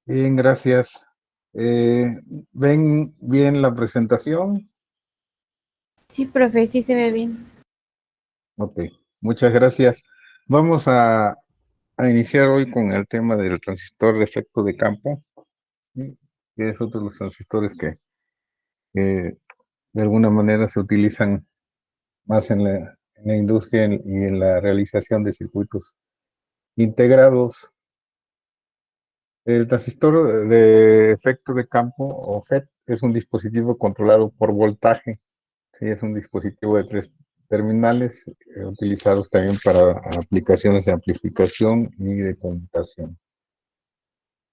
Bien, gracias. Eh, ¿Ven bien la presentación? Sí, profe, sí se ve bien. Ok, muchas gracias. Vamos a iniciar hoy con el tema del transistor de efecto de campo, ¿sí? Que es otro de los transistores que de alguna manera se utilizan más en la industria y en la realización de circuitos integrados. El transistor de efecto de campo o FET es un dispositivo controlado por voltaje. Sí, es un dispositivo de tres terminales utilizados también para aplicaciones de amplificación y de conmutación.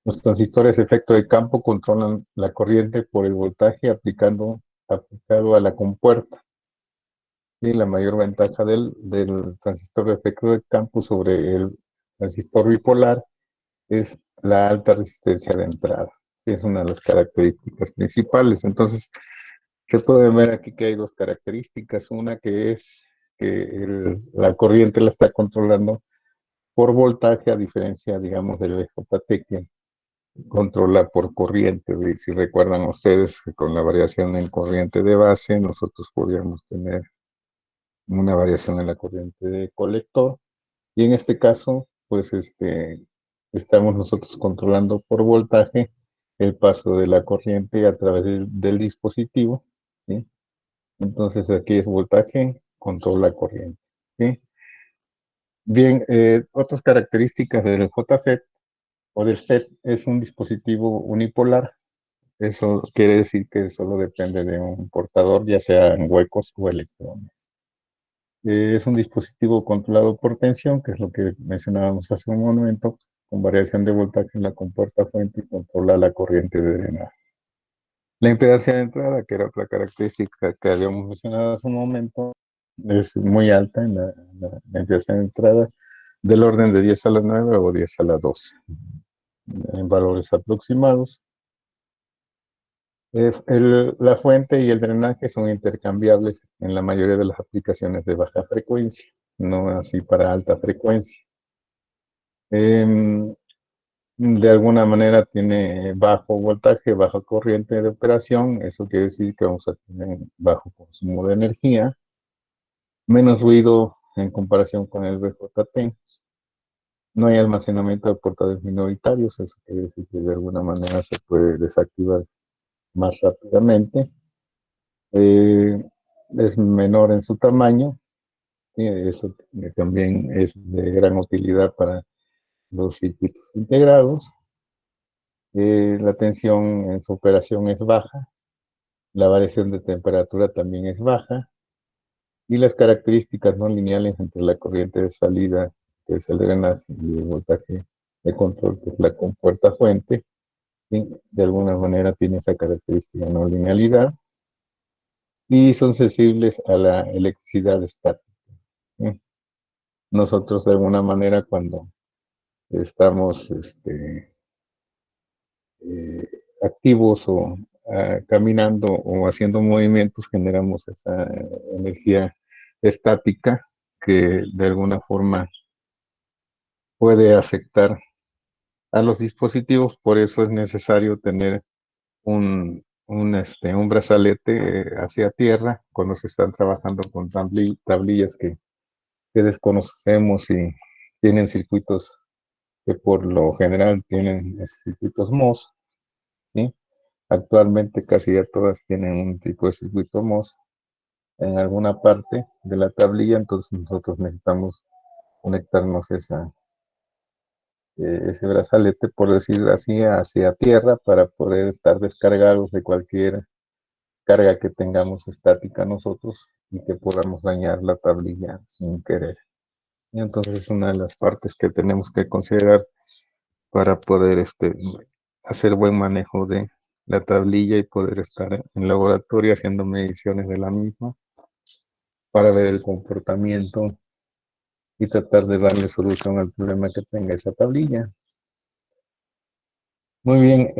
Los transistores de efecto de campo controlan la corriente por el voltaje aplicado a la compuerta. Y la mayor ventaja del transistor de efecto de campo sobre el transistor bipolar es la alta resistencia de entrada, que es una de las características principales. Entonces, se puede ver aquí que hay dos características. Una que es que la corriente la está controlando por voltaje, a diferencia, digamos, del VJT que controla por corriente. Si recuerdan ustedes que con la variación en corriente de base, nosotros podríamos tener una variación en la corriente de colector. Y en este caso, pues estamos nosotros controlando por voltaje el paso de la corriente a través del dispositivo, ¿sí? Entonces aquí es voltaje, controla corriente, ¿sí? Bien, otras características del JFET o del FET es un dispositivo unipolar. Eso quiere decir que solo depende de un portador, ya sea en huecos o electrones. Es un dispositivo controlado por tensión, que es lo que mencionábamos hace un momento, con variación de voltaje en la compuerta fuente y controla la corriente de drenaje. La impedancia de entrada, que era otra característica que habíamos mencionado hace un momento, es muy alta la impedancia de entrada, del orden de 10 a la 9 o 10 a la 12, en valores aproximados. La fuente y el drenaje son intercambiables en la mayoría de las aplicaciones de baja frecuencia, no así para alta frecuencia. Em, de alguna manera tiene bajo voltaje, baja corriente de operación, eso quiere decir que vamos a tener bajo consumo de energía, menos ruido en comparación con el VJT, no hay almacenamiento de portadores minoritarios, eso quiere decir que de alguna manera se puede desactivar más rápidamente. Eh, es menor en su tamaño, y eso también es de gran utilidad para los circuitos integrados. La tensión en su operación es baja, la variación de temperatura también es baja, y las características no lineales entre la corriente de salida, que es el drenaje, y el voltaje de control, que es la compuerta fuente, ¿sí? De alguna manera tiene esa característica no linealidad, y son sensibles a la electricidad estática, ¿sí? Nosotros de alguna manera cuando estamos eh, activos o caminando o haciendo movimientos, generamos esa energía estática que de alguna forma puede afectar a los dispositivos. Por eso es necesario tener un brazalete hacia tierra cuando se están trabajando con tablillas que desconocemos y tienen circuitos que por lo general tienen circuitos MOS, ¿sí? Actualmente casi ya todas tienen un tipo de circuito MOS en alguna parte de la tablilla, entonces nosotros necesitamos conectarnos ese brazalete, por decirlo así, hacia tierra para poder estar descargados de cualquier carga que tengamos estática nosotros y que podamos dañar la tablilla sin querer. Y entonces es una de las partes que tenemos que considerar para poder hacer buen manejo de la tablilla y poder estar en laboratorio haciendo mediciones de la misma para ver el comportamiento y tratar de darle solución al problema que tenga esa tablilla. Muy bien,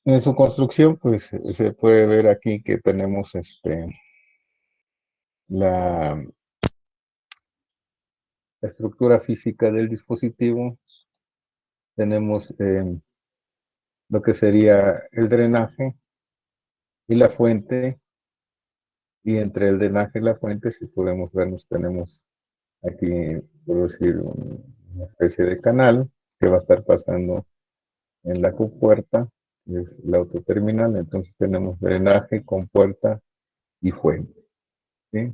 en su construcción pues se puede ver aquí que tenemos la estructura física del dispositivo. Tenemos lo que sería el drenaje y la fuente, y entre el drenaje y la fuente, si podemos vernos, tenemos aquí, por decir, una especie de canal que va a estar pasando en la compuerta, que es la autoterminal. Entonces tenemos drenaje, compuerta y fuente, ¿sí?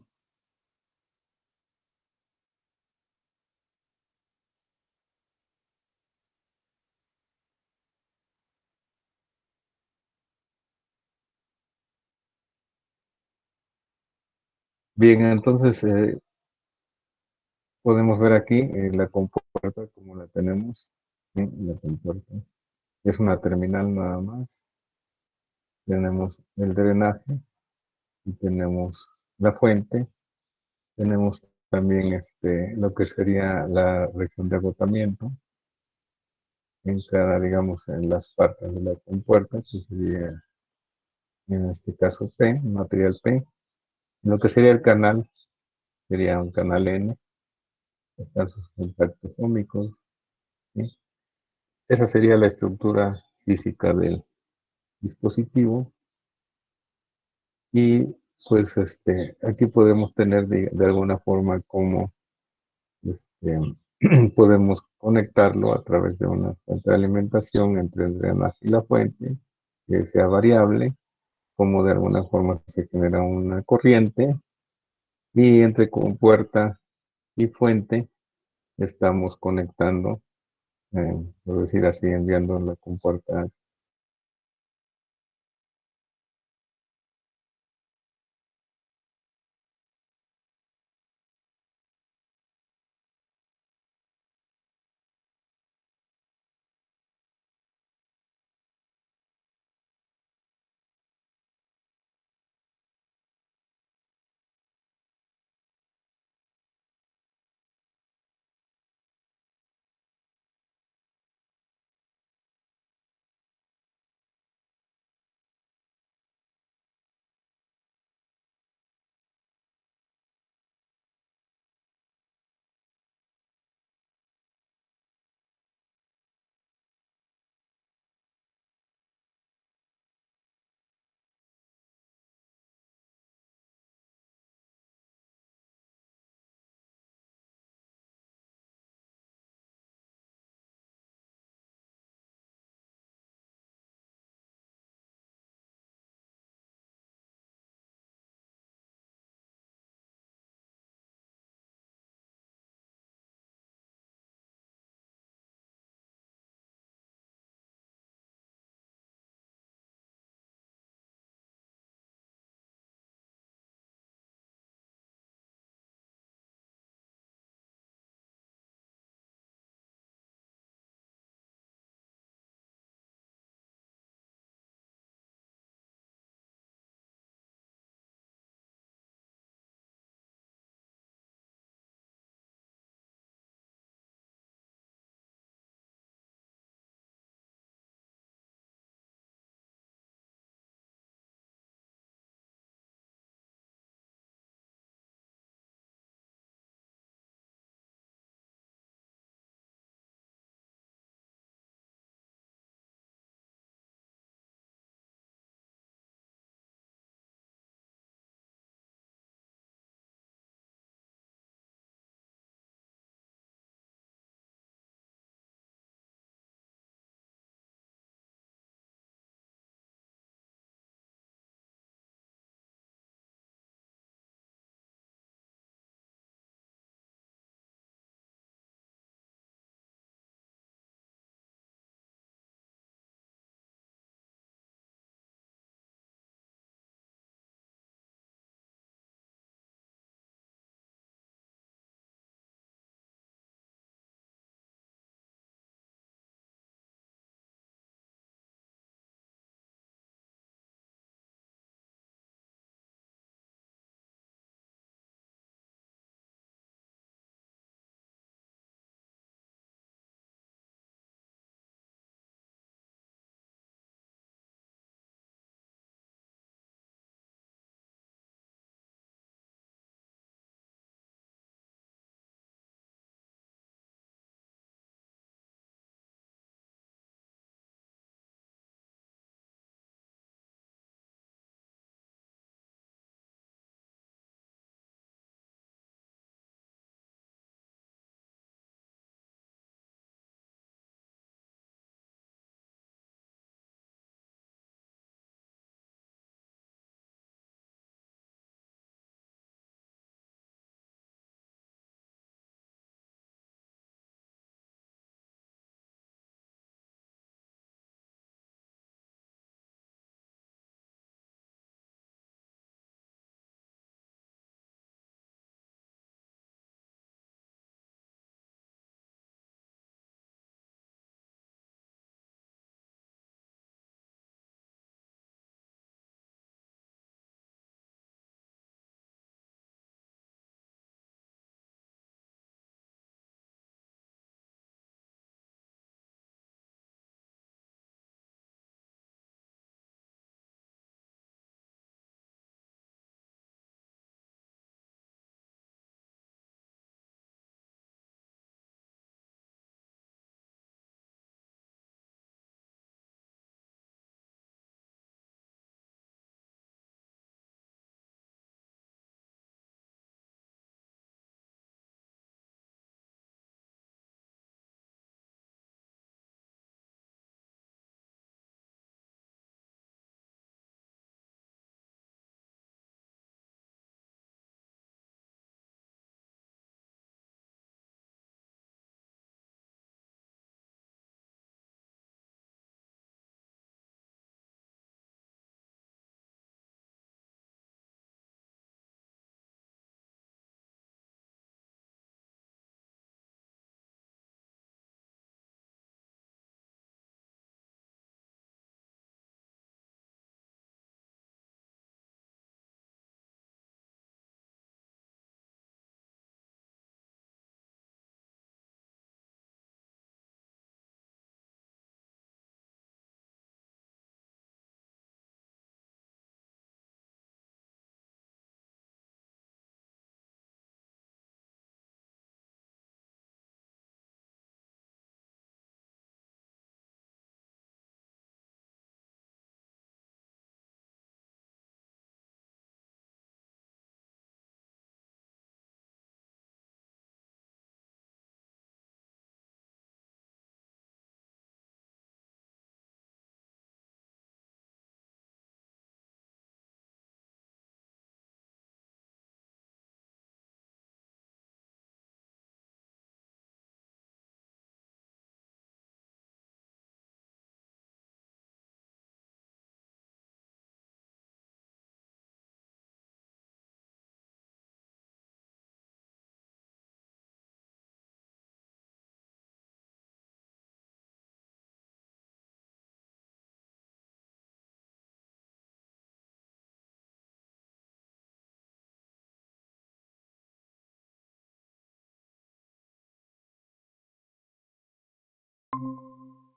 Bien, entonces podemos ver aquí la compuerta como la tenemos, ¿sí? La compuerta es una terminal nada más. Tenemos el drenaje y tenemos la fuente. Tenemos también lo que sería la región de agotamiento en cada, digamos, en las partes de la compuerta, que sería en este caso P, material P. Lo que sería el canal sería un canal N, están sus contactos ómicos, ¿sí? Esa sería la estructura física del dispositivo. Y pues aquí podemos tener de alguna forma como este, podemos conectarlo a través de una fuente de alimentación entre el drenaje y la fuente, que sea variable, como de alguna forma se genera una corriente, y entre compuerta y fuente estamos conectando, por decir así, enviando la compuerta.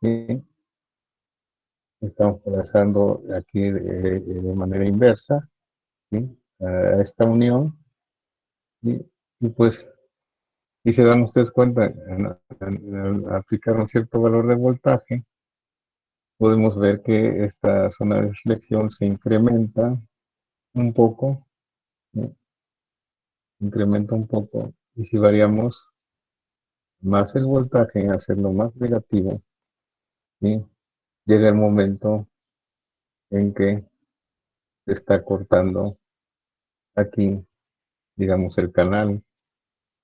¿sí? Estamos polarizando aquí de manera inversa, ¿sí? A esta unión, ¿sí? Y pues, y se dan ustedes cuenta, al aplicar un cierto valor de voltaje, podemos ver que esta zona de reflexión se incrementa un poco, ¿sí? Incrementa un poco, y si variamos más el voltaje, hacerlo más negativo, ¿sí? Llega el momento en que se está cortando aquí, digamos, el canal,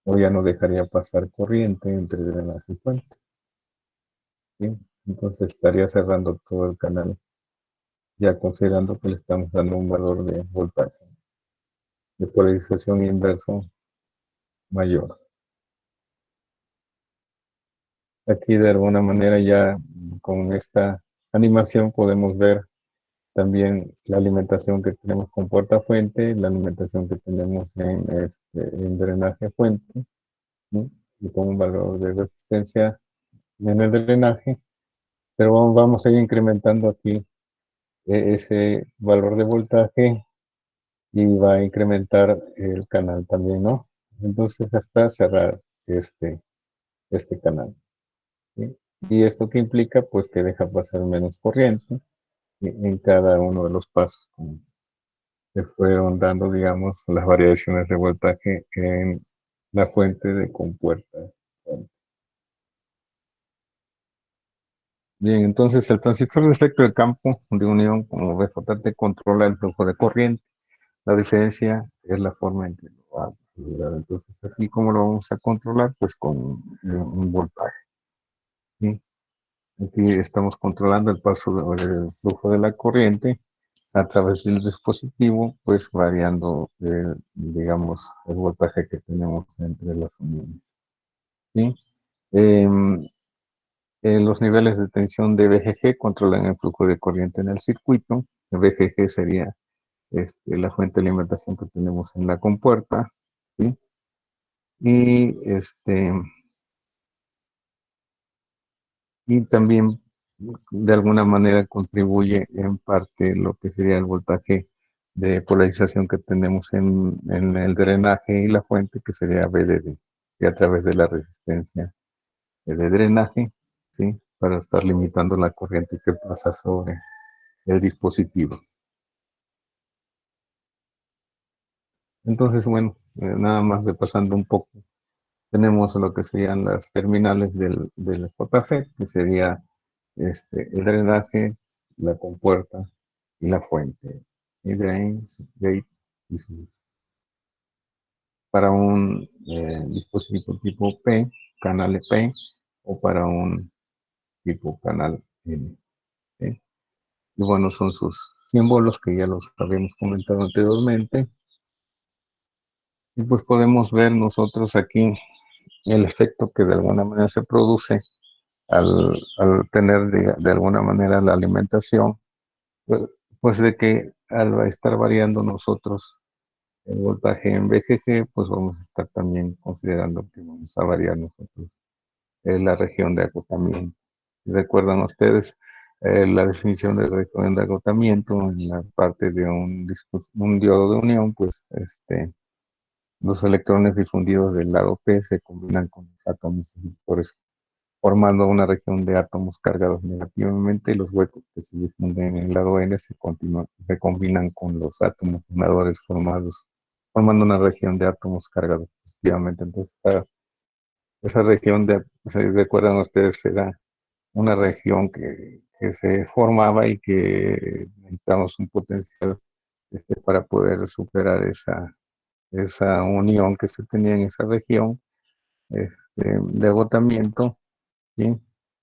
o ya no dejaría pasar corriente entre drenaje y fuente, ¿sí? Entonces estaría cerrando todo el canal, ya considerando que le estamos dando un valor de voltaje, de polarización inverso mayor. Aquí de alguna manera ya con esta animación podemos ver también la alimentación que tenemos con puerta fuente, la alimentación que tenemos en drenaje fuente, ¿sí? Y con un valor de resistencia en el drenaje, pero vamos a ir incrementando aquí ese valor de voltaje y va a incrementar el canal también, ¿no? Entonces hasta cerrar este canal, ¿sí? Y esto que implica, pues que deja pasar menos corriente en cada uno de los pasos, como se fueron dando, digamos, las variaciones de voltaje en la fuente de compuerta. Bien, entonces el transistor de efecto de campo de unión, como BJT, controla el flujo de corriente. La diferencia es la forma en que lo vamos a lograr. Entonces, aquí, ¿cómo lo vamos a controlar? Pues con un voltaje, ¿sí? Aquí estamos controlando el paso del flujo de la corriente a través del dispositivo, pues variando, digamos, el voltaje que tenemos entre las uniones, ¿sí? Em, los niveles de tensión de VGG controlan el flujo de corriente en el circuito. El VGG sería la fuente de alimentación que tenemos en la compuerta, ¿sí? Y, y también de alguna manera contribuye en parte lo que sería el voltaje de polarización que tenemos en el drenaje y la fuente, que sería VDD, y a través de la resistencia de drenaje, ¿sí? Para estar limitando la corriente que pasa sobre el dispositivo. Entonces, bueno, nada más repasando un poco, tenemos lo que serían las terminales del JFET, que sería el drenaje, la compuerta y la fuente. Y drain, gate y para un dispositivo tipo P, canal P, o para un tipo canal N, ¿sí? Y bueno, son sus símbolos que ya los habíamos comentado anteriormente. Y pues podemos ver nosotros aquí el efecto que de alguna manera se produce al tener de alguna manera la alimentación, pues, pues de que al estar variando nosotros el voltaje en VGG, pues vamos a estar también considerando que vamos a variar nosotros la región de agotamiento. ¿Recuerdan ustedes la definición de región de agotamiento en la parte de un diodo de unión? Pues los electrones difundidos del lado P se combinan con los átomos emisores, formando una región de átomos cargados negativamente, y los huecos que se difunden en el lado N se combinan con los átomos donadores formando una región de átomos cargados positivamente. Entonces, esa región si recuerdan ustedes, era una región que se formaba y que necesitamos un potencial para poder superar esa unión que se tenía en esa región de agotamiento, ¿sí?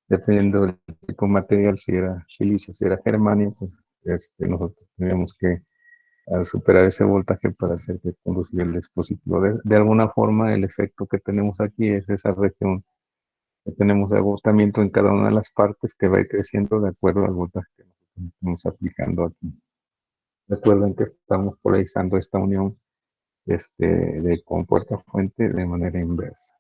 Dependiendo del tipo de material, si era silicio, si era germanio, pues nosotros teníamos que superar ese voltaje para hacer que conducir el dispositivo. De alguna forma, el efecto que tenemos aquí es esa región que tenemos de agotamiento en cada una de las partes, que va a ir creciendo de acuerdo al voltaje que nosotros estamos aplicando aquí. Recuerden que estamos polarizando esta unión de compuerta fuente de manera inversa.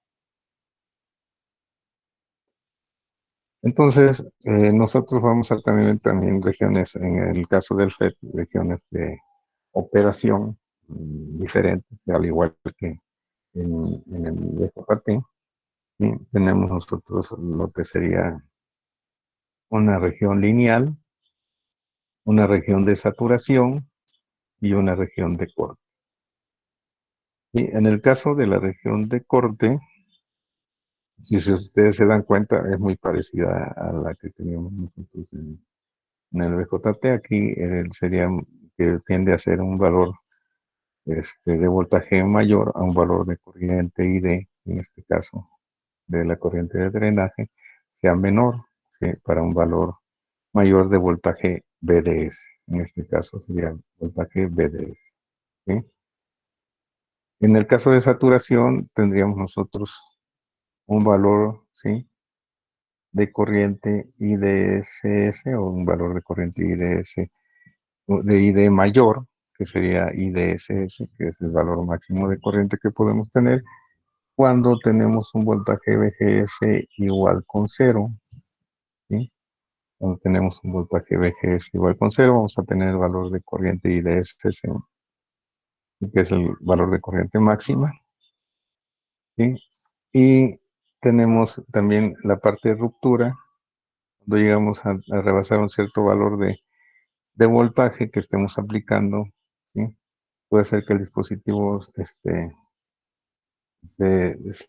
Entonces, nosotros vamos a tener también regiones, en el caso del FED, regiones de operación diferentes, al igual que en el BJT. Y tenemos nosotros lo que sería una región lineal, una región de saturación y una región de corte. Y en el caso de la región de corte, si ustedes se dan cuenta, es muy parecida a la que teníamos nosotros en el BJT. Aquí sería que tiende a ser un valor de voltaje mayor a un valor de corriente ID, en este caso de la corriente de drenaje, sea menor, ¿sí? Para un valor mayor de voltaje BDS. En este caso sería voltaje BDS. ¿Sí? En el caso de saturación, tendríamos nosotros un valor, ¿sí?, de corriente IDSS, o un valor de corriente IDS, de ID mayor, que sería IDSS, que es el valor máximo de corriente que podemos tener cuando tenemos un voltaje VGS igual con cero. ¿Sí? Cuando tenemos un voltaje VGS igual con cero, vamos a tener el valor de corriente IDSS, que es el valor de corriente máxima. ¿Sí? Y tenemos también la parte de ruptura, cuando llegamos a rebasar un cierto valor de voltaje que estemos aplicando. ¿Sí? Puede ser que el dispositivo se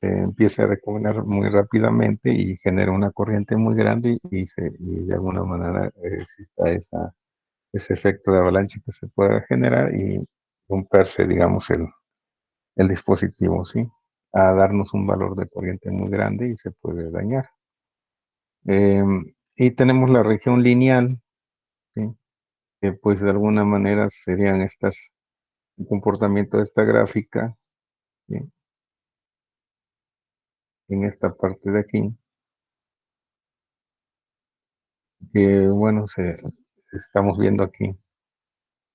empiece a recombinar muy rápidamente y genera una corriente muy grande, y de alguna manera exista ese efecto de avalancha que se pueda generar y romperse, digamos, el dispositivo, ¿sí? A darnos un valor de corriente muy grande y se puede dañar. Y tenemos la región lineal, ¿sí?, que pues de alguna manera serían el comportamiento de esta gráfica, ¿sí?, en esta parte de aquí, que bueno, estamos viendo aquí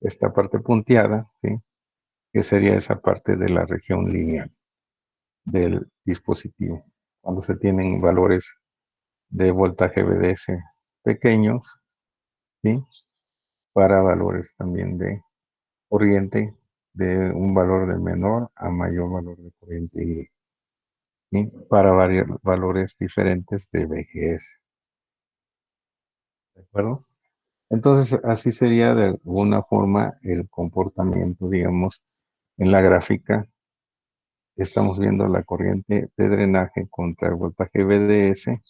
esta parte punteada, ¿sí?, que sería esa parte de la región lineal del dispositivo. Cuando se tienen valores de voltaje BDS pequeños, ¿sí?, para valores también de corriente de un valor de menor a mayor valor de corriente, ¿sí?, para varios valores diferentes de VGS. ¿De acuerdo? Entonces, así sería de alguna forma el comportamiento, digamos, en la gráfica. Estamos viendo la corriente de drenaje contra el voltaje VDS,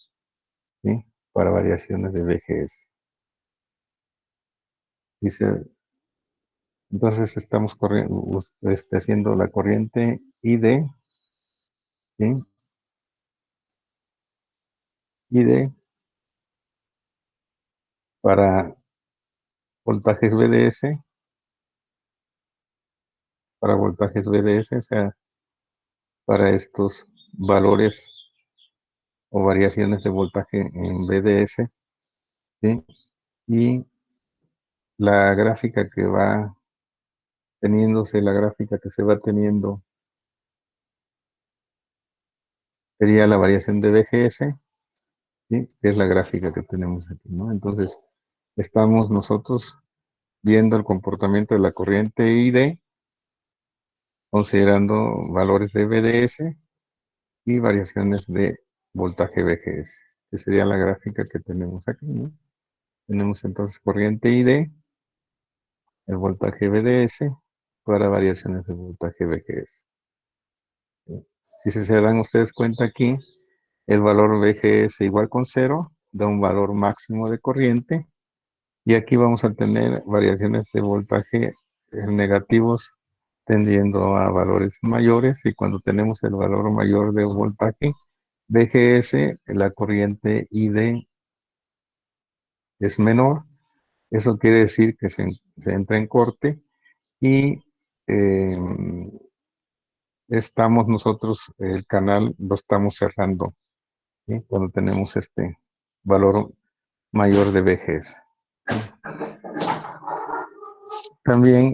¿sí?, para variaciones de VGS. Dice, entonces estamos haciendo la corriente ID, ¿sí?, ID para voltajes BDS, o sea, para estos valores o variaciones de voltaje en BDS, ¿sí? Y la gráfica que va teniéndose, la gráfica que se va teniendo sería la variación de BGS, ¿sí?, que es la gráfica que tenemos aquí, ¿no? Entonces, estamos nosotros viendo el comportamiento de la corriente ID, considerando valores de BDS y variaciones de voltaje VGS, que sería la gráfica que tenemos aquí, ¿no? Tenemos entonces corriente ID, el voltaje BDS, para variaciones de voltaje VGS. Si se dan ustedes cuenta aquí, el valor VGS igual con cero da un valor máximo de corriente, y aquí vamos a tener variaciones de voltaje negativos tendiendo a valores mayores, y cuando tenemos el valor mayor de voltaje VGS, la corriente ID es menor. Eso quiere decir que se entra en corte, y eh, estamos nosotros, el canal lo estamos cerrando, ¿sí?, cuando tenemos este valor mayor de VGS. También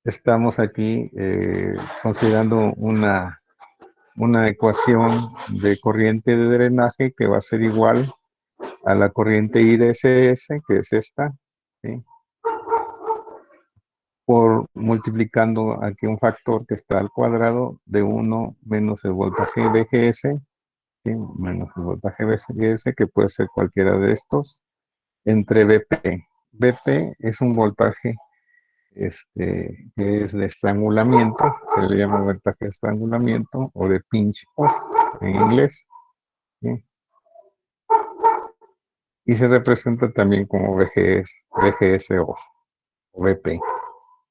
estamos aquí considerando una ecuación de corriente de drenaje que va a ser igual a la corriente IDSS, que es esta, ¿sí? Por multiplicando aquí un factor que está al cuadrado de 1 menos el voltaje VGS, ¿sí? Menos el voltaje VGS, que puede ser cualquiera de estos, entre BP. BP es un voltaje que es de estrangulamiento, se le llama voltaje de estrangulamiento o de pinch off en inglés, ¿sí? Y se representa también como VGS off o BP,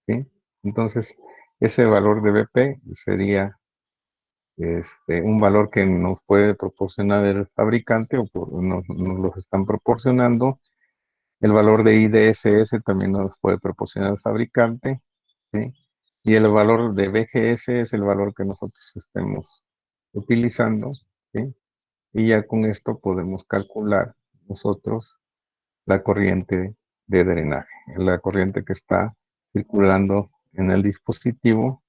¿sí? Entonces, ese valor de BP sería un valor que nos puede proporcionar el fabricante o nos lo están proporcionando. El valor de IDSS también nos puede proporcionar el fabricante, ¿sí? Y el valor de VGS es el valor que nosotros estemos utilizando, ¿sí? Y ya con esto podemos calcular nosotros la corriente de drenaje, la corriente que está circulando en el dispositivo,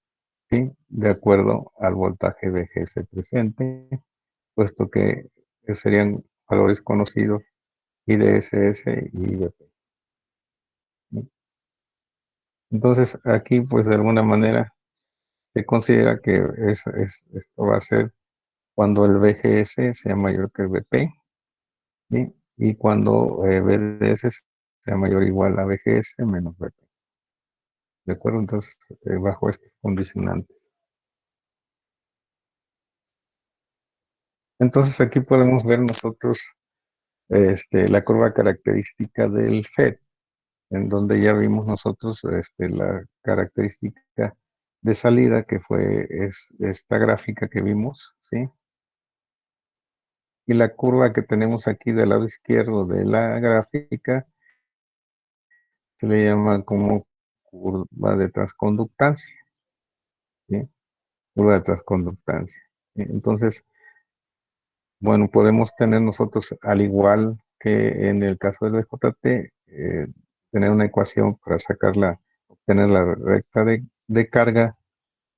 ¿sí? De acuerdo al voltaje VGS presente, puesto que serían valores conocidos IDSS y IVP, ¿sí? Entonces, aquí, pues de alguna manera, se considera que esto va a ser cuando el VGS sea mayor que el VP, ¿sí? Y cuando VDS sea mayor o igual a VGS menos VP. ¿De acuerdo? Entonces, bajo estos condicionantes. Entonces, aquí podemos ver nosotros la curva característica del FET, en donde ya vimos nosotros la característica de salida, que fue esta gráfica que vimos, ¿sí? Y la curva que tenemos aquí del lado izquierdo de la gráfica se le llama como curva de transconductancia, ¿sí? Curva de transconductancia. ¿Sí? Entonces, bueno, podemos tener nosotros, al igual que en el caso del BJT, tener una ecuación para obtener la recta de carga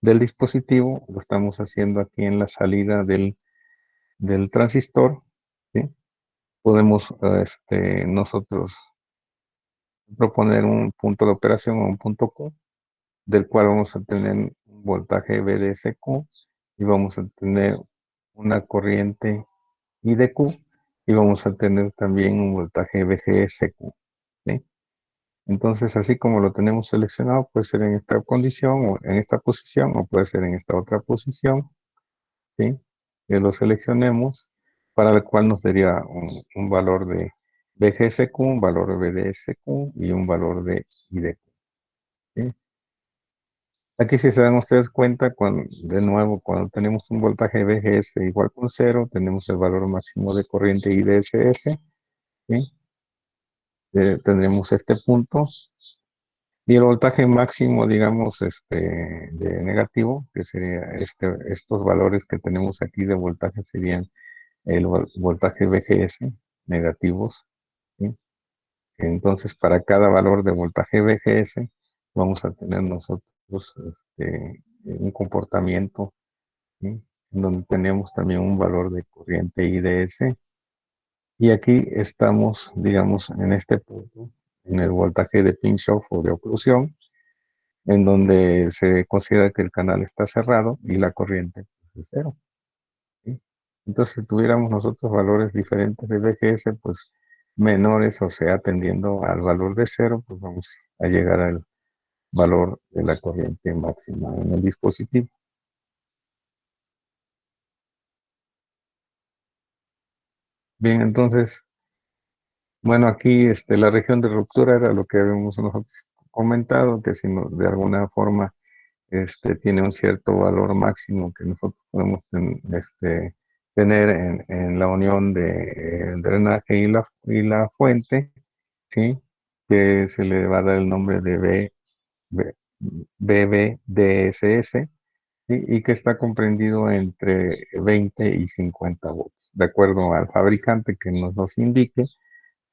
del dispositivo. Lo estamos haciendo aquí en la salida del transistor, ¿sí? Podemos nosotros proponer un punto de operación o un punto Q, del cual vamos a tener un voltaje VDSQ y vamos a tener una corriente IDQ y vamos a tener también un voltaje VGSQ, ¿sí? Entonces, así como lo tenemos seleccionado, puede ser en esta condición o en esta posición o puede ser en esta otra posición, ¿sí? Que lo seleccionemos, para el cual nos daría un valor de VGSQ, un valor de VDSQ y un valor de IDQ, ¿sí? Aquí si se dan ustedes cuenta, de nuevo, cuando tenemos un voltaje VGS igual con cero, tenemos el valor máximo de corriente IDSS, ¿sí? Tendremos este punto. Y el voltaje máximo, digamos, de negativo, que sería estos valores que tenemos aquí de voltaje, serían el voltaje VGS negativos, ¿sí? Entonces, para cada valor de voltaje VGS, vamos a tener nosotros un comportamiento, ¿sí? En donde tenemos también un valor de corriente IDS. Y aquí estamos, digamos, en este punto, en el voltaje de pinch-off o de oclusión, en donde se considera que el canal está cerrado y la corriente es cero, ¿sí? Entonces, si tuviéramos nosotros valores diferentes de VGS, pues menores, o sea, tendiendo al valor de cero, pues vamos a llegar al valor de la corriente máxima en el dispositivo. Bien, entonces, bueno, aquí la región de ruptura era lo que habíamos nosotros comentado, que si de alguna forma tiene un cierto valor máximo que nosotros podemos tener en la unión del drenaje y la fuente, ¿sí? Que se le va a dar el nombre de B, BBDSS, ¿sí? Y que está comprendido entre 20 y 50 volts, de acuerdo al fabricante que nos indique,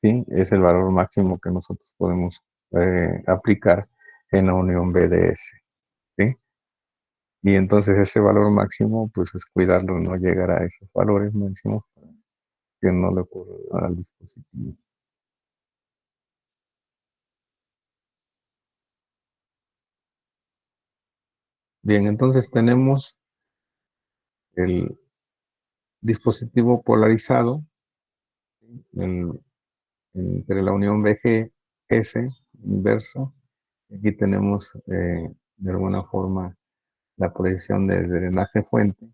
¿sí? Es el valor máximo que nosotros podemos aplicar en la unión BDS, ¿sí? Y entonces ese valor máximo, pues es cuidarlo, no llegar a esos valores máximos para que no le ocurra nada al dispositivo. Bien, entonces tenemos el dispositivo polarizado en- entre la unión BGS inverso. Aquí tenemos de alguna forma la proyección de drenaje fuente,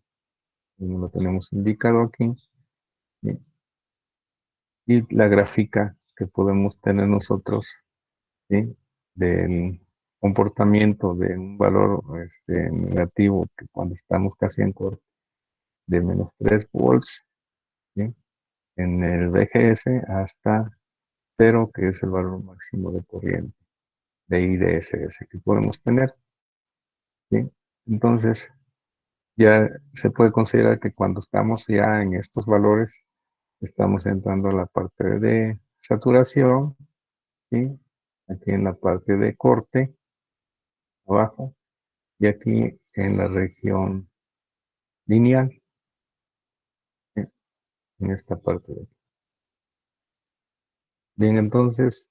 como lo tenemos indicado aquí, ¿sí? Y la gráfica que podemos tener nosotros, ¿sí? Del comportamiento de un valor negativo, que cuando estamos casi en corte de -3 volts, ¿sí? En el BGS hasta cero, que es el valor máximo de corriente de IDSS que podemos tener, ¿sí? Entonces, ya se puede considerar que cuando estamos ya en estos valores, estamos entrando a la parte de saturación, ¿sí? Aquí en la parte de corte, abajo, y aquí en la región lineal, ¿sí? En esta parte de aquí. Bien, entonces,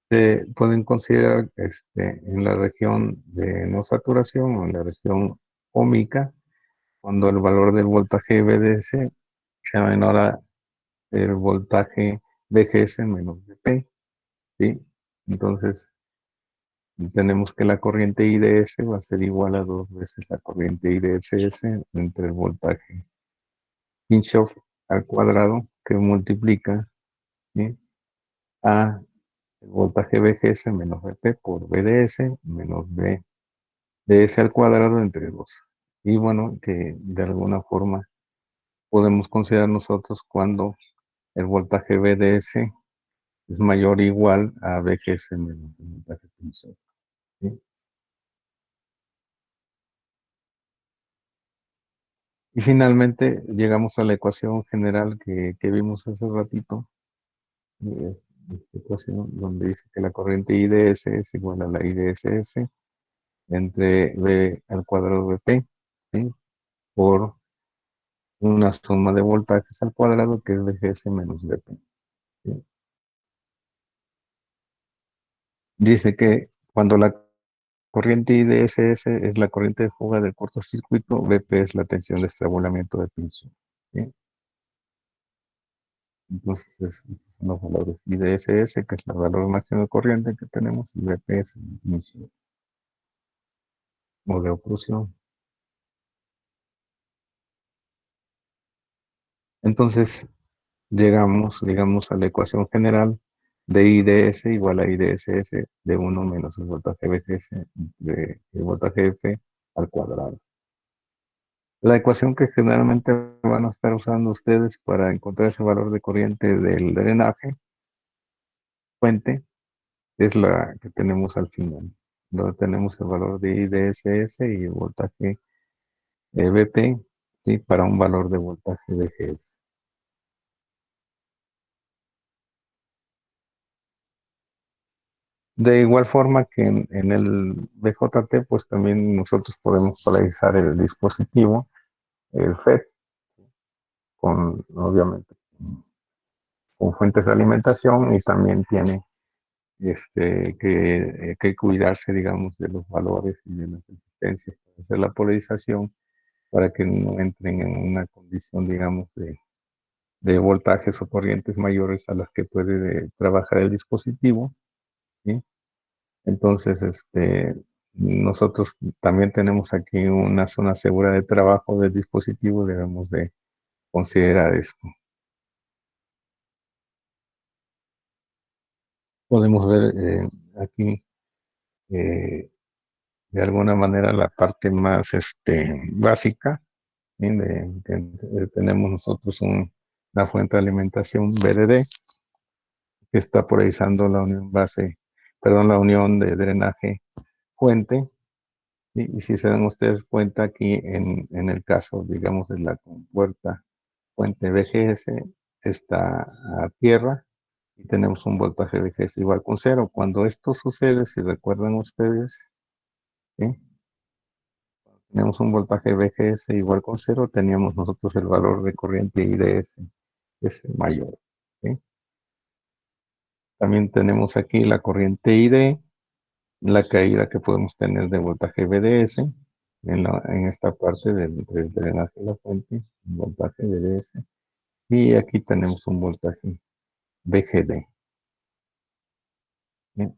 se pueden considerar en la región de no saturación o en la región ómica, cuando el valor del voltaje VDS sea menor a el voltaje VGS menos VP, ¿sí? Entonces, tenemos que la corriente IDS va a ser igual a 2 veces la corriente IDSS entre el voltaje Kirchhoff al cuadrado que multiplica, ¿sí? A el voltaje VGS menos VP por VDS menos VDS al cuadrado entre 2. Y bueno, que de alguna forma podemos considerar nosotros cuando el voltaje VDS es mayor o igual a VGS menos el voltaje Kirchhoff, ¿sí? Y finalmente llegamos a la ecuación general que vimos hace ratito, esta ecuación donde dice que la corriente IDS es igual a la IDSS entre V al cuadrado de P, ¿sí? Por una suma de voltajes al cuadrado que es VGS menos VP, ¿sí? Dice que cuando la corriente IDSS es la corriente de fuga del cortocircuito, VP es la tensión de estrangulamiento de pincho, ¿sí? Entonces, estos son los valores IDSS, que es el valor máximo de corriente que tenemos, y VP es el inicio o de oclusión. Entonces, llegamos, digamos, a la ecuación general de IDS igual a IDSS de 1 menos el voltaje VGS de el voltaje F al cuadrado. La ecuación que generalmente van a estar usando ustedes para encontrar ese valor de corriente del drenaje fuente es la que tenemos al final, donde tenemos el valor de IDSS y el voltaje VP, ¿sí? Para un valor de voltaje VGS. De igual forma que en el BJT, pues también nosotros podemos polarizar el dispositivo, el FET, con obviamente con fuentes de alimentación, y también tiene que cuidarse, digamos, de los valores y de las resistencias para hacer la polarización para que no entren en una condición, digamos, de voltajes o corrientes mayores a las que puede trabajar el dispositivo, ¿sí? Entonces, nosotros también tenemos aquí una zona segura de trabajo del dispositivo, debemos de considerar esto. Podemos ver aquí eh, de alguna manera la parte más básica, ¿sí? Tenemos nosotros una fuente de alimentación VDD que está polarizando la unión base, perdón, la unión de drenaje fuente. Y si se dan ustedes cuenta aquí en el caso, digamos, de la compuerta fuente VGS, está a tierra y tenemos un voltaje VGS igual con cero. Cuando esto sucede, si recuerdan ustedes, ¿sí? tenemos un voltaje VGS igual con cero, teníamos nosotros el valor de corriente IDS, es mayor. ¿Sí? También tenemos aquí la corriente ID, la caída que podemos tener de voltaje VDS, en esta parte del drenaje de la fuente, un voltaje VDS, y aquí tenemos un voltaje VGD. ¿Sí?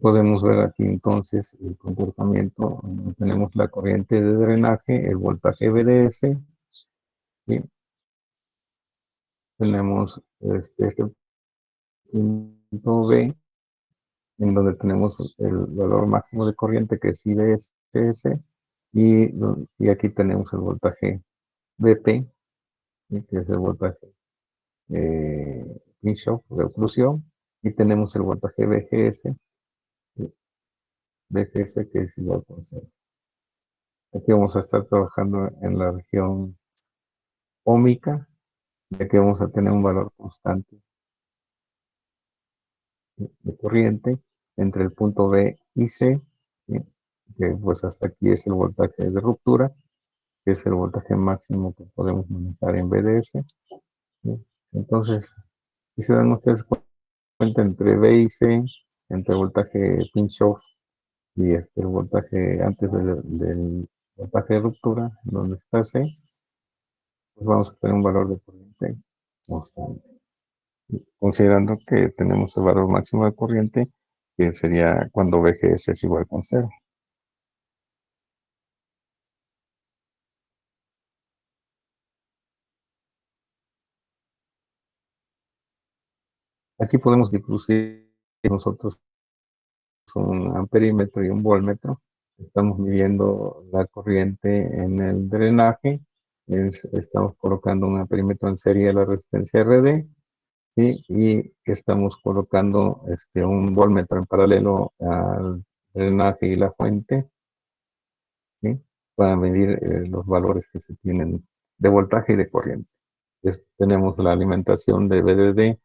Podemos ver aquí entonces el comportamiento. Tenemos la corriente de drenaje, el voltaje VDS, ¿sí? Tenemos este punto B, en donde tenemos el valor máximo de corriente que es IDS, y aquí tenemos el voltaje BP, ¿sí? Que es el voltaje pinch off de oclusión, y tenemos el voltaje VGS, ¿sí? VGS que es igual a 0. Aquí vamos a estar trabajando en la región ómica, ya que vamos a tener un valor constante de corriente entre el punto B y C, ¿sí? Que pues hasta aquí es el voltaje de ruptura, que es el voltaje máximo que podemos manejar en BDS. ¿Sí? Entonces, si se dan ustedes cuenta entre B y C, entre el voltaje pinch off y el voltaje antes del voltaje de ruptura, donde está C, pues vamos a tener un valor de corriente constante, considerando que tenemos el valor máximo de corriente, que sería cuando VGS es igual con cero. Aquí podemos inclusive nosotros un amperímetro y un voltmetro. Estamos midiendo la corriente en el drenaje. Estamos colocando un amperímetro en serie de la resistencia RD, ¿sí? Y estamos colocando un voltmetro en paralelo al drenaje y la fuente, ¿sí? Para medir los valores que se tienen de voltaje y de corriente. Tenemos la alimentación de VDD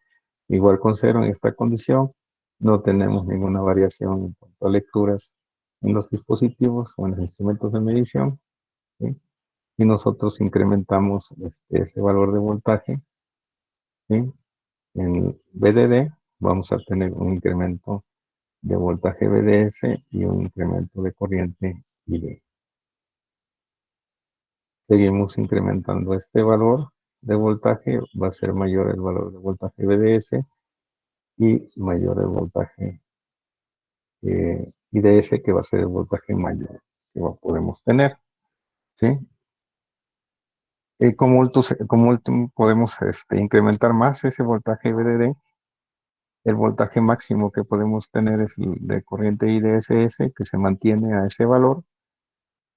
igual con cero en esta condición. No tenemos ninguna variación en cuanto a lecturas en los dispositivos o en los instrumentos de medición, ¿sí? Y nosotros incrementamos ese valor de voltaje, ¿sí? En VDD vamos a tener un incremento de voltaje VDS y un incremento de corriente ID. Seguimos incrementando este valor de voltaje, va a ser mayor el valor de voltaje VDS y mayor el voltaje IDS, que va a ser el voltaje mayor que podemos tener, ¿sí? Como último podemos incrementar más ese voltaje VDD. El voltaje máximo que podemos tener es el de corriente IDSS, que se mantiene a ese valor,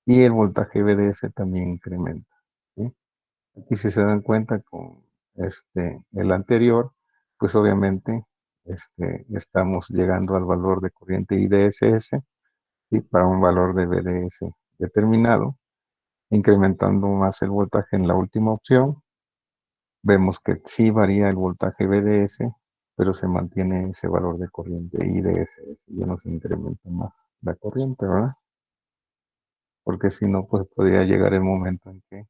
y el voltaje VDS también incrementa, ¿sí? Aquí si se dan cuenta con el anterior, pues obviamente estamos llegando al valor de corriente IDSS, y para un valor de VDS determinado, incrementando más el voltaje en la última opción. Vemos que sí varía el voltaje VDS, pero se mantiene ese valor de corriente IDS, y ya no se incrementa más la corriente, ¿verdad? Porque si no, pues podría llegar el momento en que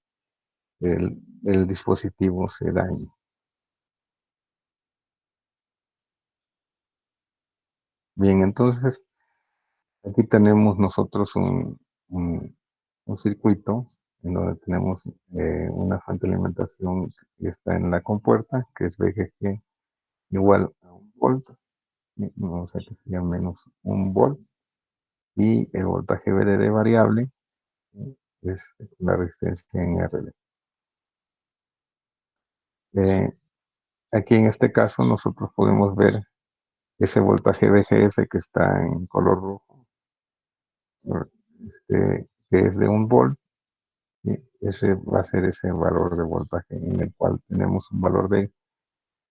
el dispositivo se dañe. Bien, entonces aquí tenemos nosotros un circuito en donde tenemos una fuente de alimentación que está en la compuerta, que es VGG igual a 1 volt, o sea que sería menos 1 volt, y el voltaje VDD variable, ¿sí? Es la resistencia en RD. Eh, Aquí en este caso nosotros podemos ver ese voltaje VGS que está en color rojo, que es de 1 volt. ¿Sí? Ese va a ser ese valor de voltaje en el cual tenemos un valor de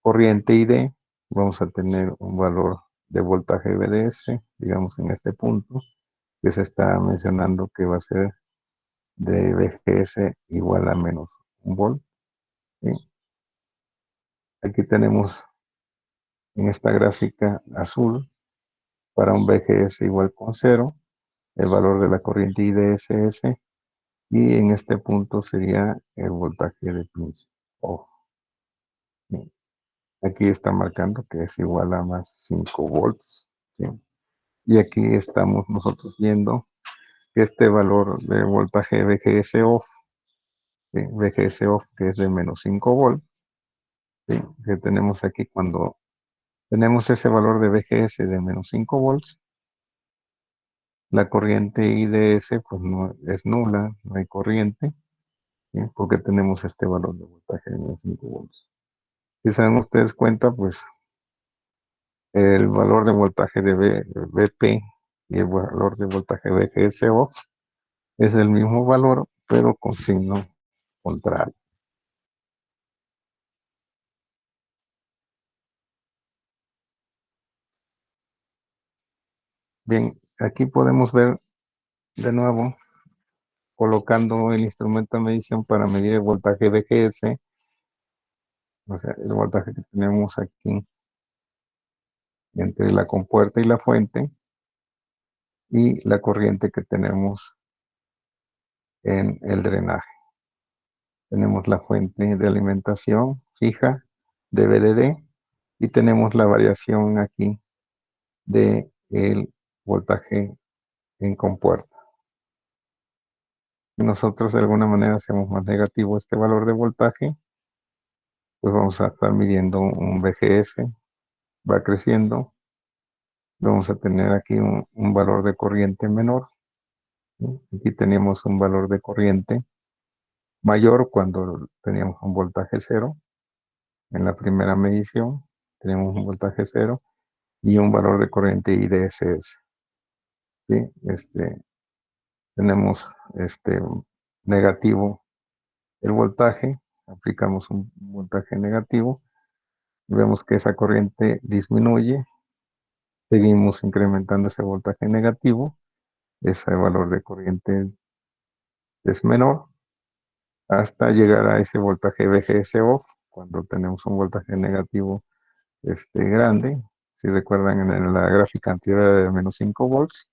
corriente ID, vamos a tener un valor de voltaje VDS, digamos en este punto, que se está mencionando que va a ser de VGS igual a menos 1 volt. ¿Sí? Aquí tenemos en esta gráfica azul, para un VGS igual con 0, el valor de la corriente IDSS, y en este punto sería el voltaje de pinch off. Aquí está marcando que es igual a más 5 volts. ¿Sí? Y aquí estamos nosotros viendo que este valor de voltaje VGS off, ¿sí? VGS off que es de menos 5 volts, ¿sí? Que tenemos aquí cuando tenemos ese valor de VGS de menos 5 volts, la corriente IDS pues no es nula, no hay corriente, ¿sí? Porque tenemos este valor de voltaje de menos 5 volts. Si se dan ustedes cuenta, pues el valor de voltaje de VP y el valor de voltaje VGS off es el mismo valor, pero con signo contrario. Bien, aquí podemos ver de nuevo, colocando el instrumento de medición para medir el voltaje VGS, o sea, el voltaje que tenemos aquí entre la compuerta y la fuente, y la corriente que tenemos en el drenaje. Tenemos la fuente de alimentación fija de VDD y tenemos la variación aquí de el voltaje en compuerta. Si nosotros de alguna manera hacemos más negativo este valor de voltaje, pues vamos a estar midiendo un VGS, va creciendo, vamos a tener aquí un valor de corriente menor, ¿sí? Aquí tenemos un valor de corriente mayor cuando teníamos un voltaje cero. En la primera medición tenemos un voltaje cero y un valor de corriente IDSS. ¿Sí? Tenemos negativo el voltaje, aplicamos un voltaje negativo, vemos que esa corriente disminuye, seguimos incrementando ese voltaje negativo, ese valor de corriente es menor, hasta llegar a ese voltaje VGS off, cuando tenemos un voltaje negativo grande. Si recuerdan en la gráfica anterior era de menos 5 volts,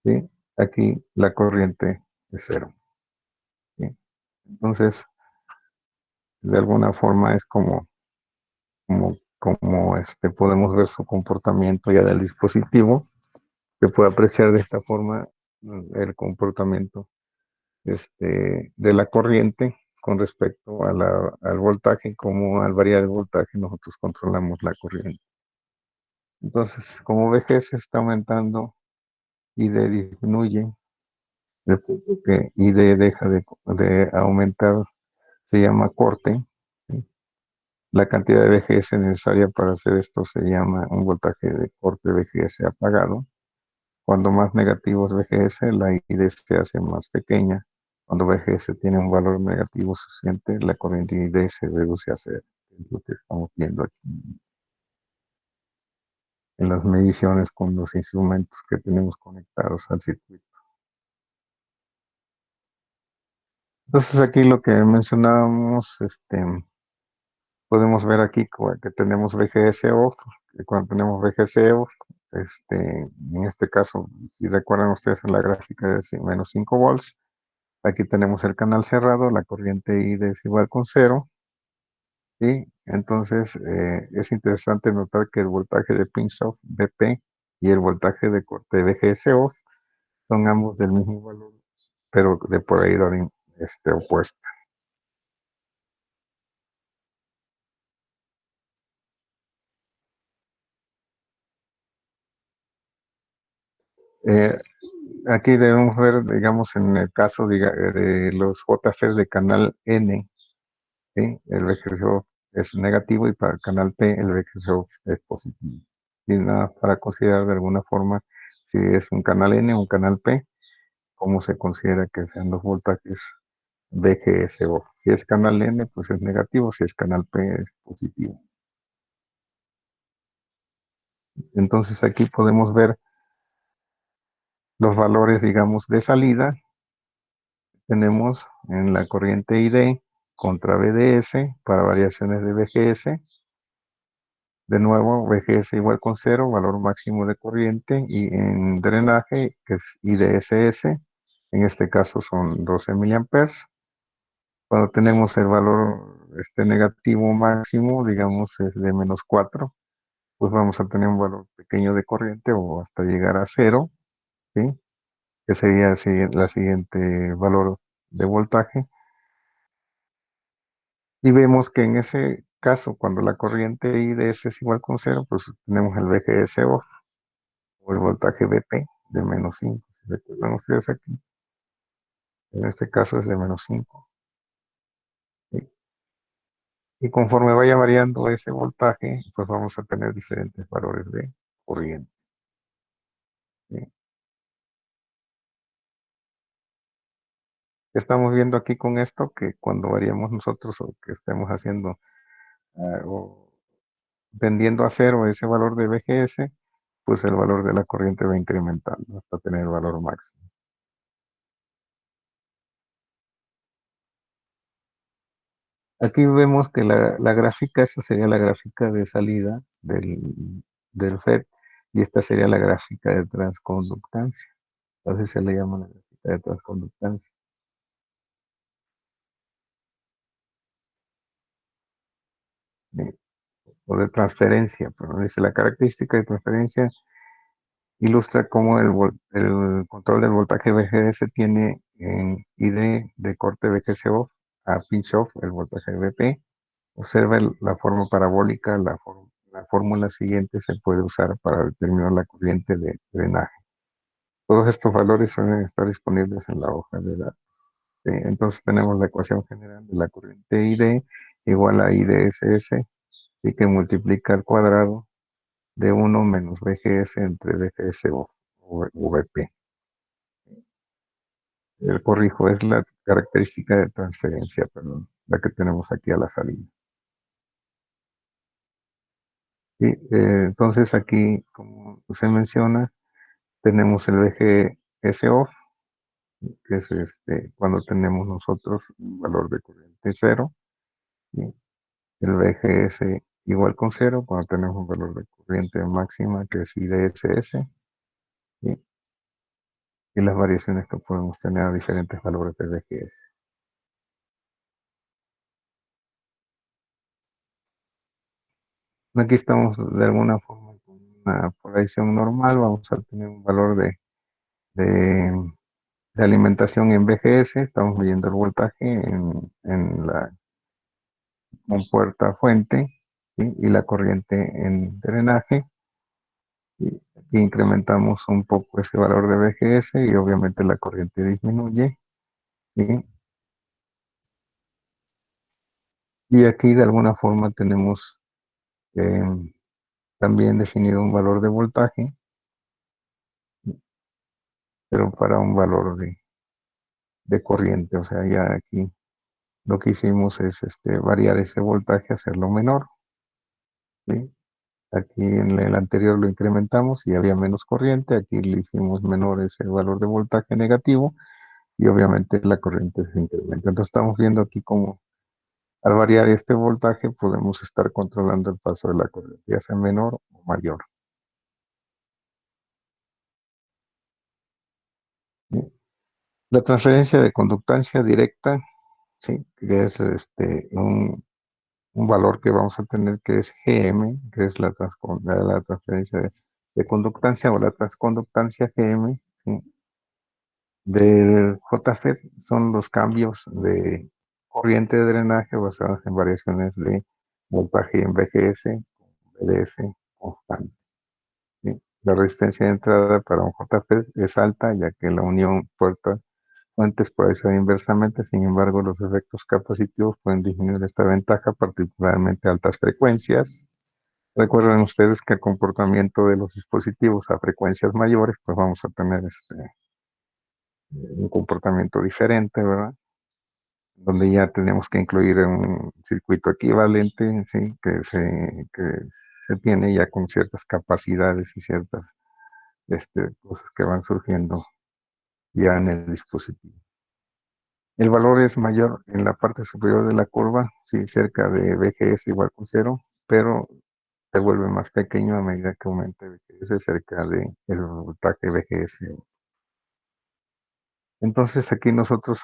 ¿sí? Aquí la corriente es cero. ¿Sí? Entonces, de alguna forma es como podemos ver su comportamiento ya del dispositivo. Se puede apreciar de esta forma el comportamiento de la corriente con respecto al voltaje, como al variar el voltaje nosotros controlamos la corriente. Entonces, como VGS está aumentando, ID disminuye, de punto que ID deja de aumentar, se llama corte. ¿Sí? La cantidad de VGS necesaria para hacer esto se llama un voltaje de corte VGS apagado. Cuando más negativo es VGS, la ID se hace más pequeña. Cuando VGS tiene un valor negativo suficiente, la corriente ID se reduce a cero. Es lo que estamos viendo aquí en las mediciones con los instrumentos que tenemos conectados al circuito. Entonces aquí lo que mencionábamos, podemos ver aquí que tenemos VGS off, que cuando tenemos VGS off, en este caso, si recuerdan ustedes en la gráfica de menos 5 volts, aquí tenemos el canal cerrado, la corriente I es igual con cero, y entonces es interesante notar que el voltaje de pinch off VP y el voltaje de corte VGS off son ambos del mismo valor, pero de polaridad opuesta. Eh, Aquí debemos ver, digamos, en el caso de los JFs de canal N, ¿sí? El VGSO es negativo y para el canal P el VGSO es positivo. Y nada para considerar de alguna forma si es un canal N o un canal P, cómo se considera que sean los voltajes VGSO. Si es canal N, pues es negativo, si es canal P es positivo. Entonces aquí podemos ver los valores, digamos, de salida. Tenemos en la corriente ID contra BDS para variaciones de VGS, De nuevo, VGS igual con cero, valor máximo de corriente, y en drenaje, que es IDSS, en este caso son 12 miliamperes. Cuando tenemos el valor negativo máximo, digamos es de -4, pues vamos a tener un valor pequeño de corriente o hasta llegar a cero, ¿sí? Que sería la siguiente valor de voltaje. Y vemos que en ese caso, cuando la corriente IDS es igual con cero, pues tenemos el VGS off o el voltaje VP de -5. Si recuerdan ustedes aquí, en este caso es de -5. ¿Sí? Y conforme vaya variando ese voltaje, pues vamos a tener diferentes valores de corriente. ¿Sí? Estamos viendo aquí con esto que cuando variemos nosotros o que estemos haciendo o tendiendo a cero ese valor de VGS, pues el valor de la corriente va incrementando hasta tener el valor máximo. Aquí vemos que la gráfica, esta sería la gráfica de salida del FET y esta sería la gráfica de transconductancia. Entonces se le llama la gráfica de transconductancia. ¿Sí? O de transferencia, pero dice la característica de transferencia ilustra cómo el control del voltaje VGS tiene en ID de corte VGS off a pinch off el voltaje VP. Observa la forma parabólica, la fórmula siguiente se puede usar para determinar la corriente de drenaje. Todos estos valores suelen estar disponibles en la hoja de datos. ¿Sí? Entonces tenemos la ecuación general de la corriente ID igual a IDSS y que multiplica al cuadrado de 1 menos VGS entre VGS o VP. Corrijo, es la característica de transferencia, perdón, la que tenemos aquí a la salida. Y, entonces aquí, como se menciona, tenemos el VGS off, que es cuando tenemos nosotros un valor de corriente cero, y el VGS igual con cero, cuando tenemos un valor de corriente máxima, que es IDSS, ¿sí? Y las variaciones que podemos tener a diferentes valores de VGS. Aquí estamos de alguna forma con una polarización normal, vamos a tener un valor de, de alimentación en VGS, estamos midiendo el voltaje en la compuerta fuente, ¿sí? Y la corriente en drenaje. Y aquí incrementamos un poco ese valor de VGS y obviamente la corriente disminuye, ¿sí? Y aquí de alguna forma tenemos eh, también definido un valor de voltaje, pero para un valor de corriente. O sea, ya aquí lo que hicimos es variar ese voltaje, hacerlo menor, ¿sí? Aquí en el anterior lo incrementamos y había menos corriente, aquí le hicimos menor ese valor de voltaje negativo y obviamente la corriente se incrementa. Entonces estamos viendo aquí cómo al variar este voltaje podemos estar controlando el paso de la corriente, ya sea menor o mayor. ¿Sí? La transferencia de conductancia directa, ¿sí? Que es un valor que vamos a tener que es Gm, que es la transferencia de conductancia o la transconductancia Gm, ¿sí? Del JFET son los cambios de corriente de drenaje basados en variaciones de voltaje en VGS, BDS constante. ¿Sí? La resistencia de entrada para un JFET es alta, ya que la unión puerta fuentes puede ser inversamente, sin embargo, los efectos capacitivos pueden disminuir esta ventaja, particularmente a altas frecuencias. Recuerden ustedes que el comportamiento de los dispositivos a frecuencias mayores, pues vamos a tener un comportamiento diferente, ¿verdad? Donde ya tenemos que incluir un circuito equivalente, ¿sí? Que se tiene ya con ciertas capacidades y ciertas cosas que van surgiendo ya en el dispositivo. El valor es mayor en la parte superior de la curva, sí, cerca de VGS igual con cero, pero se vuelve más pequeño a medida que aumenta el VGS cerca del voltaje VGS. Entonces aquí nosotros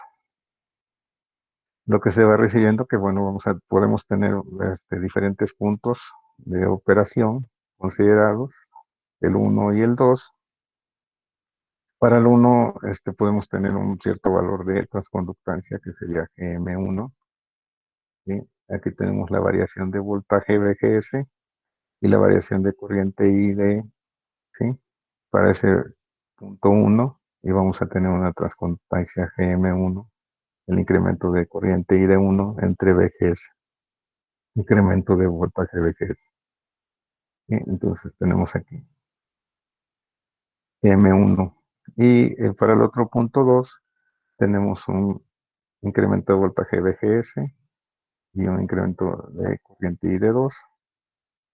lo que se va recibiendo, que bueno, podemos tener diferentes puntos de operación considerados, el uno y el 2. Para el uno podemos tener un cierto valor de transconductancia que sería Gm1. ¿Sí? Aquí tenemos la variación de voltaje VGS y la variación de corriente ID, ¿sí? Para ese punto 1 y vamos a tener una transconductancia Gm1, el incremento de corriente ID1 entre VGS, incremento de voltaje VGS. ¿Sí? Entonces tenemos aquí M1. Y para el otro punto 2 tenemos un incremento de voltaje VGS y un incremento de corriente ID2.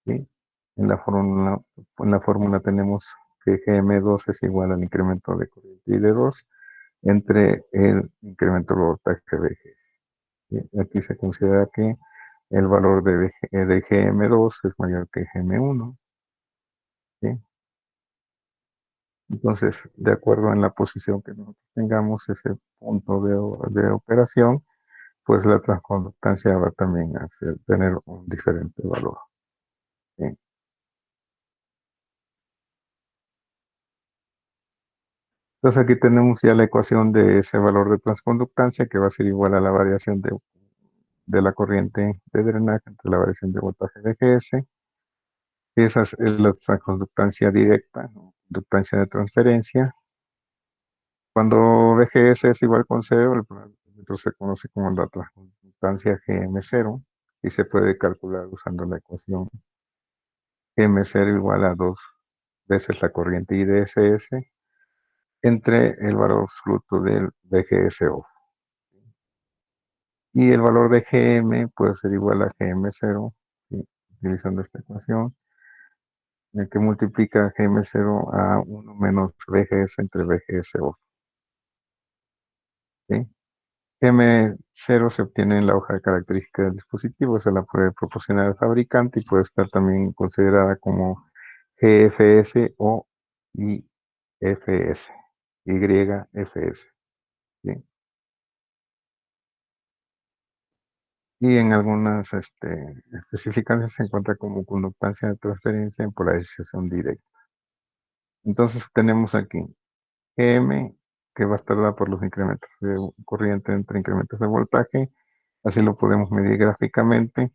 ¿Sí? En la fórmula tenemos que Gm2 es igual al incremento de corriente ID2 entre el incremento de voltaje VGS. ¿Sí? Aquí se considera que el valor de Gm2 es mayor que Gm1. ¿Sí? Entonces, de acuerdo en la posición que nosotros tengamos ese punto de operación, pues la transconductancia va también a tener un diferente valor. ¿Sí? Entonces aquí tenemos ya la ecuación de ese valor de transconductancia que va a ser igual a la variación de la corriente de drenaje entre la variación de voltaje de GS. Esa es la transconductancia directa, ¿no? Conductancia de transferencia. Cuando VGS es igual con cero, el parámetro se conoce como la transconductancia GM0 y se puede calcular usando la ecuación GM0 igual a 2 veces la corriente IDSS entre el valor absoluto del VGSO. Y el valor de Gm puede ser igual a Gm0, ¿sí? Utilizando esta ecuación, en el que multiplica Gm0 a 1 menos VGS entre VGSO. ¿Sí? Gm0 se obtiene en la hoja de características del dispositivo, se la puede proporcionar al fabricante y puede estar también considerada como GFS o IFS, YFS. ¿Sí? Y en algunas especificaciones se encuentra como conductancia de transferencia en polarización directa. Entonces tenemos aquí Gm, que va a estar dada por los incrementos de corriente entre incrementos de voltaje, así lo podemos medir gráficamente,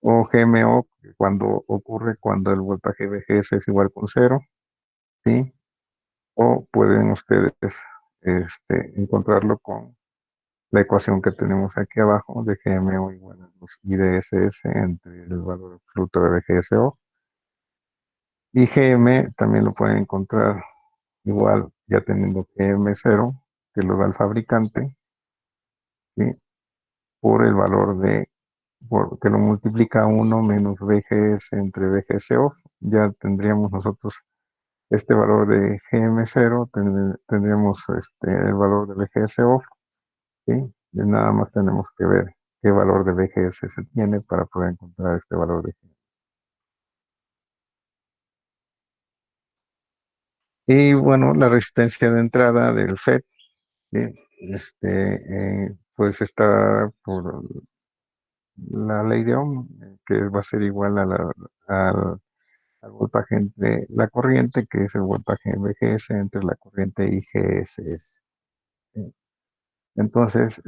o Gmo, cuando ocurre cuando el voltaje VGS es igual con cero, ¿sí? O pueden ustedes encontrarlo con la ecuación que tenemos aquí abajo de Gmo igual a los IDSS entre el valor absoluto de VGSO. Y Gm también lo pueden encontrar igual ya teniendo Gm0, que lo da el fabricante, ¿sí? Por el valor que lo multiplica 1 menos VGS entre VGS off. Ya tendríamos nosotros este valor de Gm0, tendríamos el valor de VGS off, ¿sí? Y nada más tenemos que ver qué valor de VGS se tiene para poder encontrar este valor de Gm. Y bueno, la resistencia de entrada del FET, ¿sí? Pues está por la ley de Ohm, que va a ser igual al voltaje entre la corriente, que es el voltaje VGS, entre la corriente IGSS. ¿Sí? Entonces,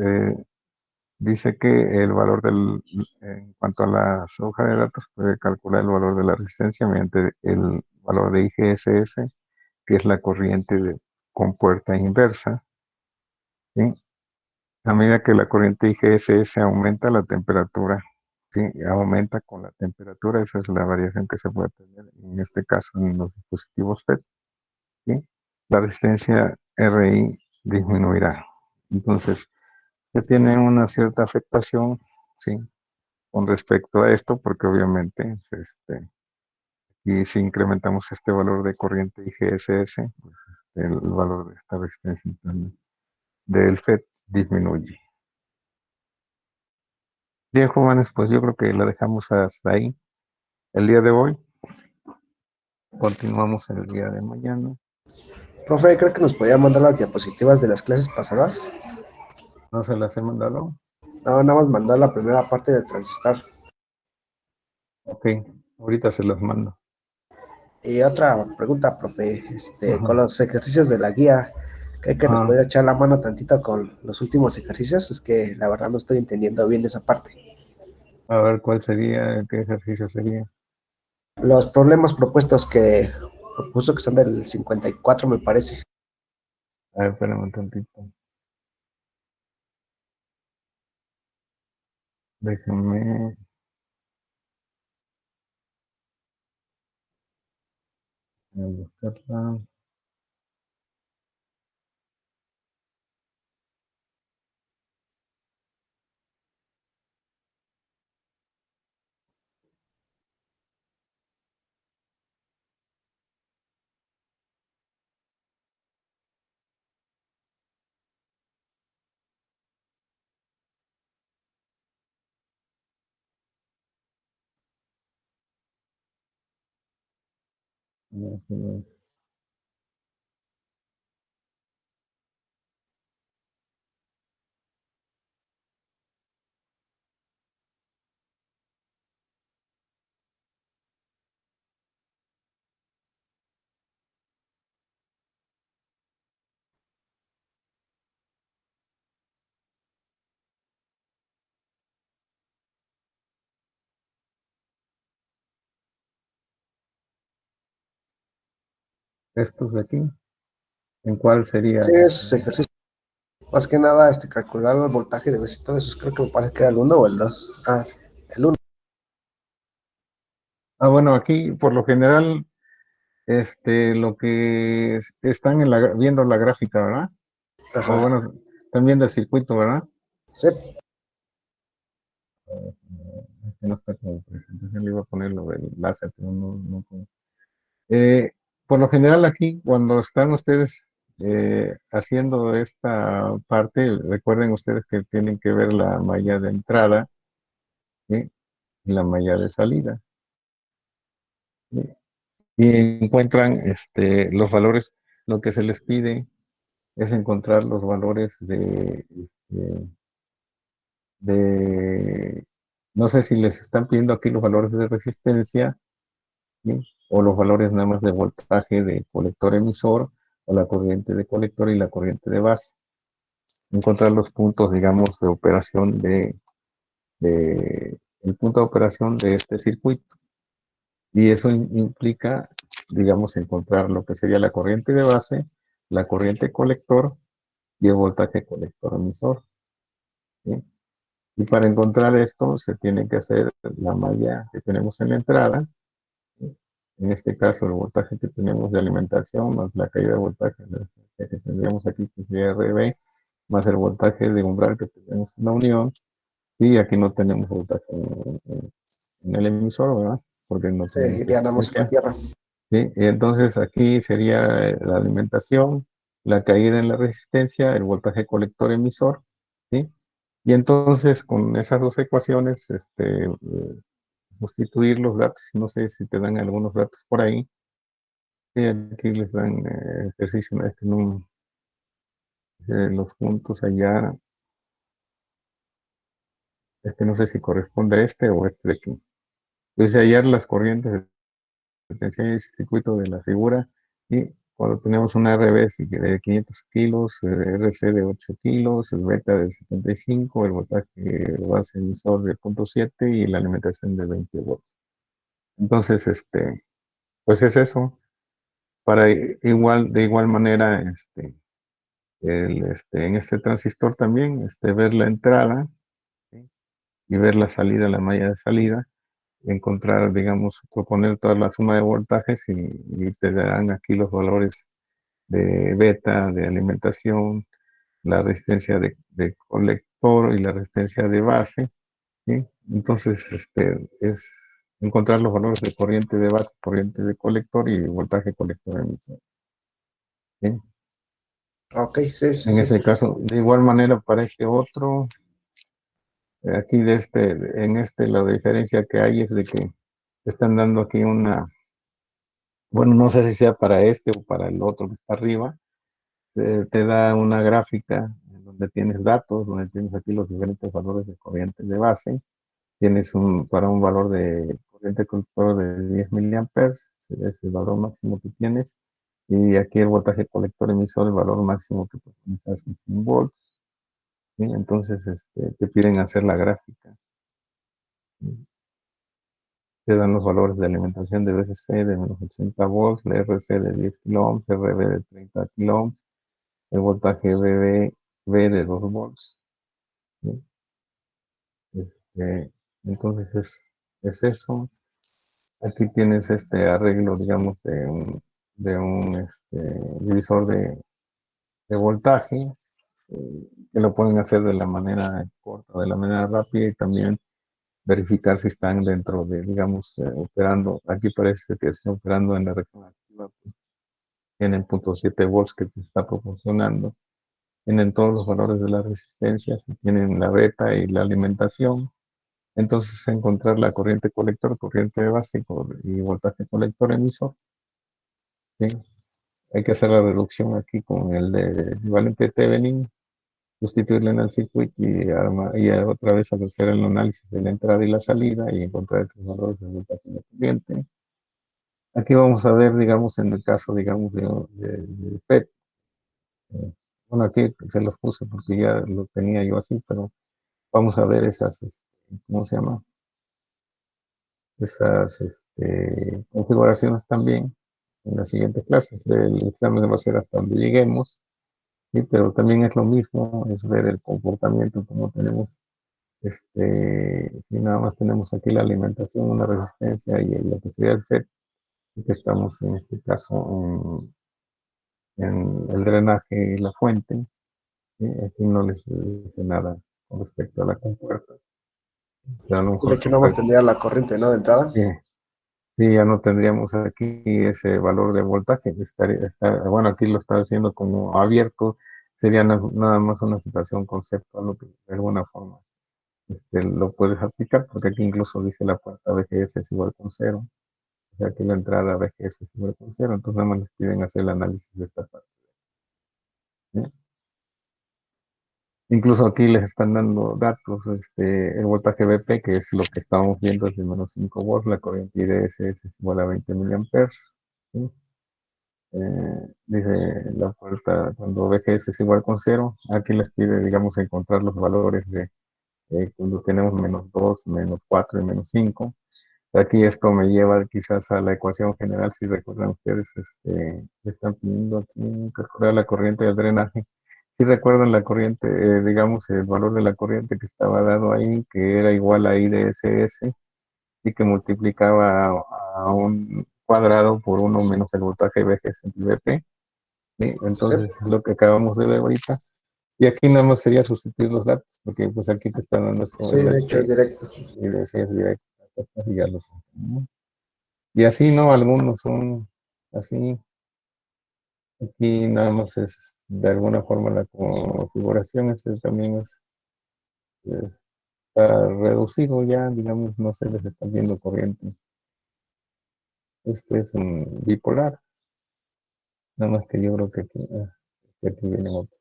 dice que en cuanto a las hojas de datos, puede calcular el valor de la resistencia mediante el valor de IGSS, que es la corriente con puerta inversa. ¿Sí? A medida que la corriente IGSS aumenta, la temperatura, sí, aumenta con la temperatura. Esa es la variación que se puede tener en este caso en los dispositivos FET, ¿sí? La resistencia RI disminuirá. Entonces, ya tiene una cierta afectación, ¿sí? Con respecto a esto, porque obviamente, y si incrementamos este valor de corriente IGSS, pues el valor de esta resistencia interna del FET disminuye. Bien, jóvenes, pues yo creo que lo dejamos hasta ahí. el día de hoy. Continuamos el día de mañana. Profe, ¿cree que nos podía mandar las diapositivas de las clases pasadas? ¿No se las he mandado? No, nada más mandar la primera parte del transistor. Ok, ahorita se las mando. Y otra pregunta, profe, con Ajá. los ejercicios de la guía, ¿cree que nos Ah, podría echar la mano tantito con los últimos ejercicios? Es que la verdad no estoy entendiendo bien esa parte. a ver cuál sería, qué ejercicio sería. Los problemas propuestos que propuso que son del 54, me parece. A ver, espérame un tantito. Déjame buscarla. Estos de aquí, ¿en cuál sería? Sí, es ejercicio. Más que nada, calcular el voltaje de base y todo eso, creo que me parece que era el 1 o el 2. Ah, el 1. Ah, bueno, aquí por lo general, lo que están viendo la gráfica, ¿verdad? O Ajá. bueno, están viendo el circuito, ¿verdad? Sí. Que no está como presentación, le iba a poner lo del láser, pero por lo general aquí, cuando están ustedes haciendo esta parte, recuerden ustedes que tienen que ver la malla de entrada, ¿sí? Y la malla de salida, ¿sí? Y encuentran los valores, lo que se les pide es encontrar los valores de, no sé si les están pidiendo aquí los valores de resistencia, ¿sí? O los valores nada más de voltaje de colector emisor, o la corriente de colector y la corriente de base. Encontrar los puntos, digamos, de operación el punto de operación de este circuito. Y eso implica, digamos, encontrar lo que sería la corriente de base, la corriente colector y el voltaje colector emisor, ¿sí? Y para encontrar esto se tiene que hacer la malla que tenemos en la entrada, ¿sí? En este caso el voltaje que tenemos de alimentación más la caída de voltaje que tendríamos aquí, que sería RB, más el voltaje de umbral que tenemos en la unión, y aquí no tenemos voltaje en el emisor, ¿verdad? Porque no Sí, tenemos iría nada más en la resistencia, tierra. ¿sí? Y entonces aquí sería la alimentación, la caída en la resistencia, el voltaje colector emisor, ¿sí? Y entonces con esas dos ecuaciones, sustituir los datos, no sé si te dan algunos datos por ahí, y aquí les dan ejercicio, los puntos allá, no sé si corresponde a este o este de aquí. Entonces hallar las corrientes de tensión y circuito de la figura, y cuando tenemos una RB de 500 kilos, RC de 8 kilos, el beta de 75, el voltaje base emisor de 0.7 y la alimentación de 20 volts. Entonces, pues es eso. Para de igual manera, en este transistor también, ver la entrada, ¿sí? Y ver la salida, la malla de salida, encontrar, digamos, proponer toda la suma de voltajes y te dan aquí los valores de beta, de alimentación, la resistencia de colector y la resistencia de base, ¿sí? Entonces, es encontrar los valores de corriente de base, corriente de colector y voltaje colector emisor, ¿sí? Ok, sí, sí, En sí. ese caso, de igual manera para este otro, aquí en la diferencia que hay es de que están dando aquí una, bueno, no sé si sea para este o para el otro que está arriba, te da una gráfica en donde tienes datos, donde tienes aquí los diferentes valores de corriente de base. Tienes para un valor de corriente conductor de 10 miliamperes, es el valor máximo que tienes. Y aquí el voltaje colector emisor, el valor máximo que puedes utilizar es 100 volts. ¿Sí? Entonces, te piden hacer la gráfica. ¿Sí? Te dan los valores de alimentación de VCC de menos 80 volts, la RC de 10 kiloohms, RB de 30 kiloohms, el voltaje BB de 2 volts. ¿Sí? Entonces es eso. Aquí tienes este arreglo, digamos, de un divisor de voltaje, que lo pueden hacer de la manera corta, de la manera rápida y también verificar si están dentro de, digamos, operando. Aquí parece que están operando en la región activa, pues, tienen 0.7 volts que te está proporcionando. Tienen todos los valores de las resistencias, tienen la beta y la alimentación. Entonces, encontrar la corriente colector, corriente de base y voltaje colector emisor. ¿Sí? Hay que hacer la reducción aquí con el de equivalente de Thevenin, sustituirle en el circuito y otra vez hacer el análisis de la entrada y la salida y encontrar los valores de voltaje de corriente. Aquí vamos a ver, digamos, en el caso, digamos, de PET. Bueno, aquí se los puse porque ya lo tenía yo así, pero vamos a ver esas, ¿cómo se llama? Esas configuraciones también en las siguientes clases. El examen va a ser hasta donde lleguemos, ¿sí? Pero también es lo mismo, es ver el comportamiento, como tenemos, si nada más tenemos aquí la alimentación, una resistencia y lo que sería el FET, que estamos en este caso en el drenaje y la fuente, ¿sí? Aquí no les dice nada con respecto a la compuerta. A lo Y de mejor que se no más puede. tendría la corriente, ¿no? De entrada. Sí, sí, ya no tendríamos aquí ese valor de voltaje. Bueno, aquí lo está haciendo como abierto. Sería nada más una situación conceptual, lo que de alguna forma lo puedes aplicar, porque aquí incluso dice la puerta VGS es igual con cero. O sea que la entrada VGS es igual con cero. Entonces nada más les piden hacer el análisis de esta parte. ¿Sí? Incluso aquí les están dando datos, el voltaje BP, que es lo que estábamos viendo, es de menos 5 volts, la corriente IDS es igual a 20 miliamperes. ¿Sí? Dice la puerta, cuando VGS es igual con cero, aquí les pide, digamos, encontrar los valores de cuando tenemos menos 2 menos 4 y menos 5. Aquí esto me lleva quizás a la ecuación general, si recuerdan ustedes, están pidiendo aquí calcular la corriente del drenaje. Si recuerdan la corriente, digamos, el valor de la corriente que estaba dado ahí, que era igual a I de SS, y que multiplicaba a un cuadrado por uno menos el voltaje VG entre VP. ¿Sí? Sí, Entonces, es lo que acabamos de ver ahorita. Y aquí nada más sería sustituir los datos, porque pues aquí te están dando eso sí, en de hecho es este, directo. y es directo, y ya lo sé, ¿no? Y así, ¿no? Algunos son así. Aquí nada más es de alguna forma la configuración, también eh, está reducido ya, digamos, no se les está viendo corriente. Este es un bipolar, nada más que yo creo que aquí viene otro.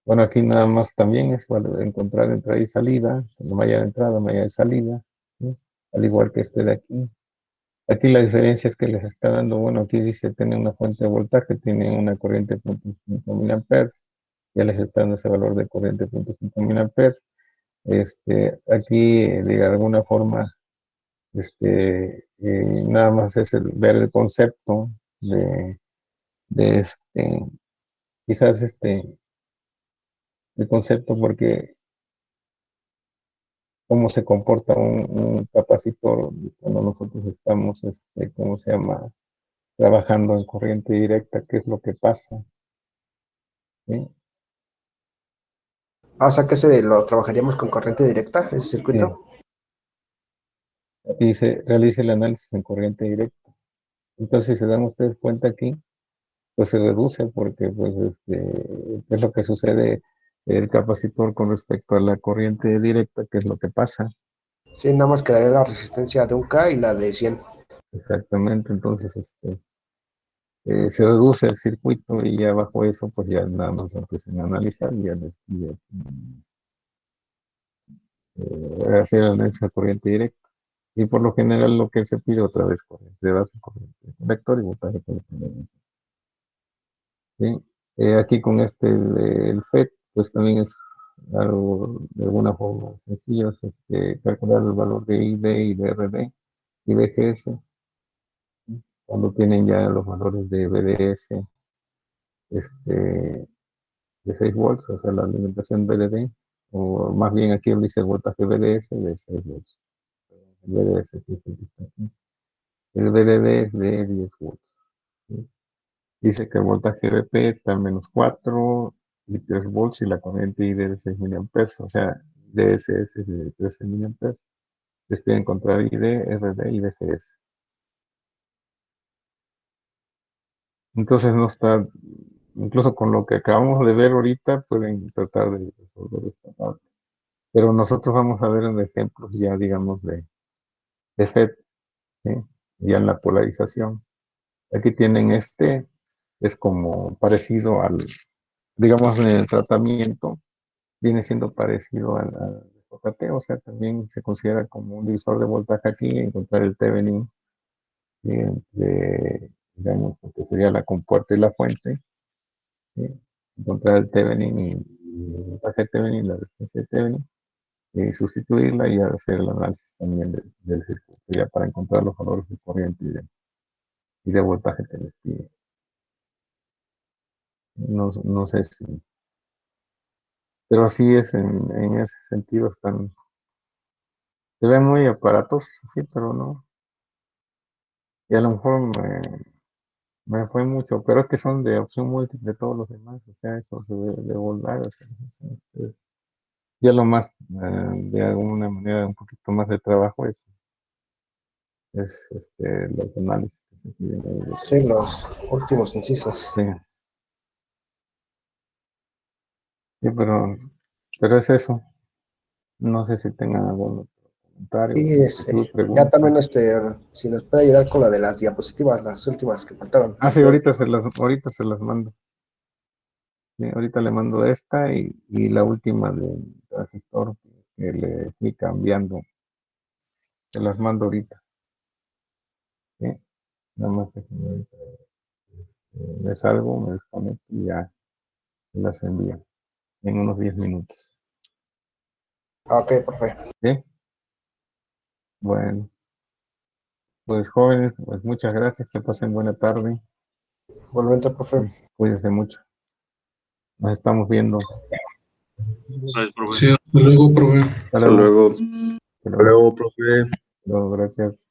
Bueno, aquí nada más también es para encontrar entrada y salida, la malla de entrada, malla de salida, ¿sí? Al igual que este de aquí. Aquí la diferencia es que les está dando, bueno, aquí dice tiene una fuente de voltaje, tiene una corriente de 0.5 miliamperes, ya les está dando ese valor de corriente de 0.5 miliamperes. Aquí de alguna forma, nada más es ver el concepto de quizás el concepto porque cómo se comporta un capacitor cuando nosotros estamos, ¿cómo se llama? Trabajando en corriente directa, qué es lo que pasa, ¿sí? Ah, o sea que ese lo trabajaríamos con corriente directa, ese Sí. circuito. Y se realiza el análisis en corriente directa. Entonces, si se dan ustedes cuenta aquí, pues se reduce porque, pues, ¿qué es lo que sucede el capacitor con respecto a la corriente directa? ¿Qué es lo que pasa? Sí, nada más quedaría la resistencia de 1K y la de 100. Exactamente, entonces se reduce el circuito y ya bajo eso, pues ya nada más lo empiezan a analizar y hacer análisis de corriente directa. Y por lo general lo que se pide otra vez corriente de base, corriente vector y voltaje por general. ¿Sí? Aquí con el FET, pues también es algo de alguna forma sencillo, es calcular el valor de ID y de RD y BGS. ¿Sí? Cuando tienen ya los valores de BDS de 6 volts, o sea, la alimentación VDD, o más bien aquí dice el voltaje VDS de 6 volts. El VDS, que es el que está aquí. El VDD es de 10 volts. ¿Sí? Dice que el voltaje VP está en -4 y 3 volts y la corriente ID de 6 miliamperes, o sea, DSS es de 13 miliamperes. Les pide encontrar ID, RD y DGS. Entonces no está, incluso con lo que acabamos de ver ahorita, pueden tratar de resolver esta parte. Pero nosotros vamos a ver en ejemplos ya, digamos, de FET, ¿sí? Ya en la polarización. Aquí tienen es como parecido digamos, en el tratamiento, viene siendo parecido al JT, o sea, también se considera como un divisor de voltaje aquí, encontrar el Thevenin, ¿sí? Entre, digamos, lo que sería la compuerta y la fuente, ¿sí? Encontrar el Thevenin y el voltaje Thevenin, la resistencia de Thevenin, y sustituirla y hacer el análisis también del circuito, ya para encontrar los valores de corriente y de voltaje que les pide. No sé si, pero sí es en ese sentido se ven muy aparatos, sí, pero no. Y a lo mejor me fue mucho, pero es que son de opción múltiple todos los demás, o sea, eso se debe de volar, o sea, ya lo más, de alguna manera, un poquito más de trabajo es los análisis que se piden ahí Sí, los últimos incisos. sí, sí, pero es eso. No sé si tengan algún otro comentario, Y inquietud, ya pregunta. también, si nos puede ayudar con la de las diapositivas, las últimas que faltaron. Ah, sí, ahorita se las mando. Sí, ahorita le mando esta y la última del transistor que le fui cambiando. Se las mando ahorita. ¿Sí? Nada más que ahorita, me salgo, me desconecto y ya se las envío en unos 10 minutos. Ok, perfecto. ¿Sí? Bueno, pues jóvenes, pues muchas gracias, que pasen buena tarde. Igualmente, profe. Cuídense mucho. Nos estamos viendo. Gracias, profe. Sí, hasta luego, profe. Hasta Hasta luego. luego. Hasta Hasta luego. luego, profe. Hasta luego, gracias.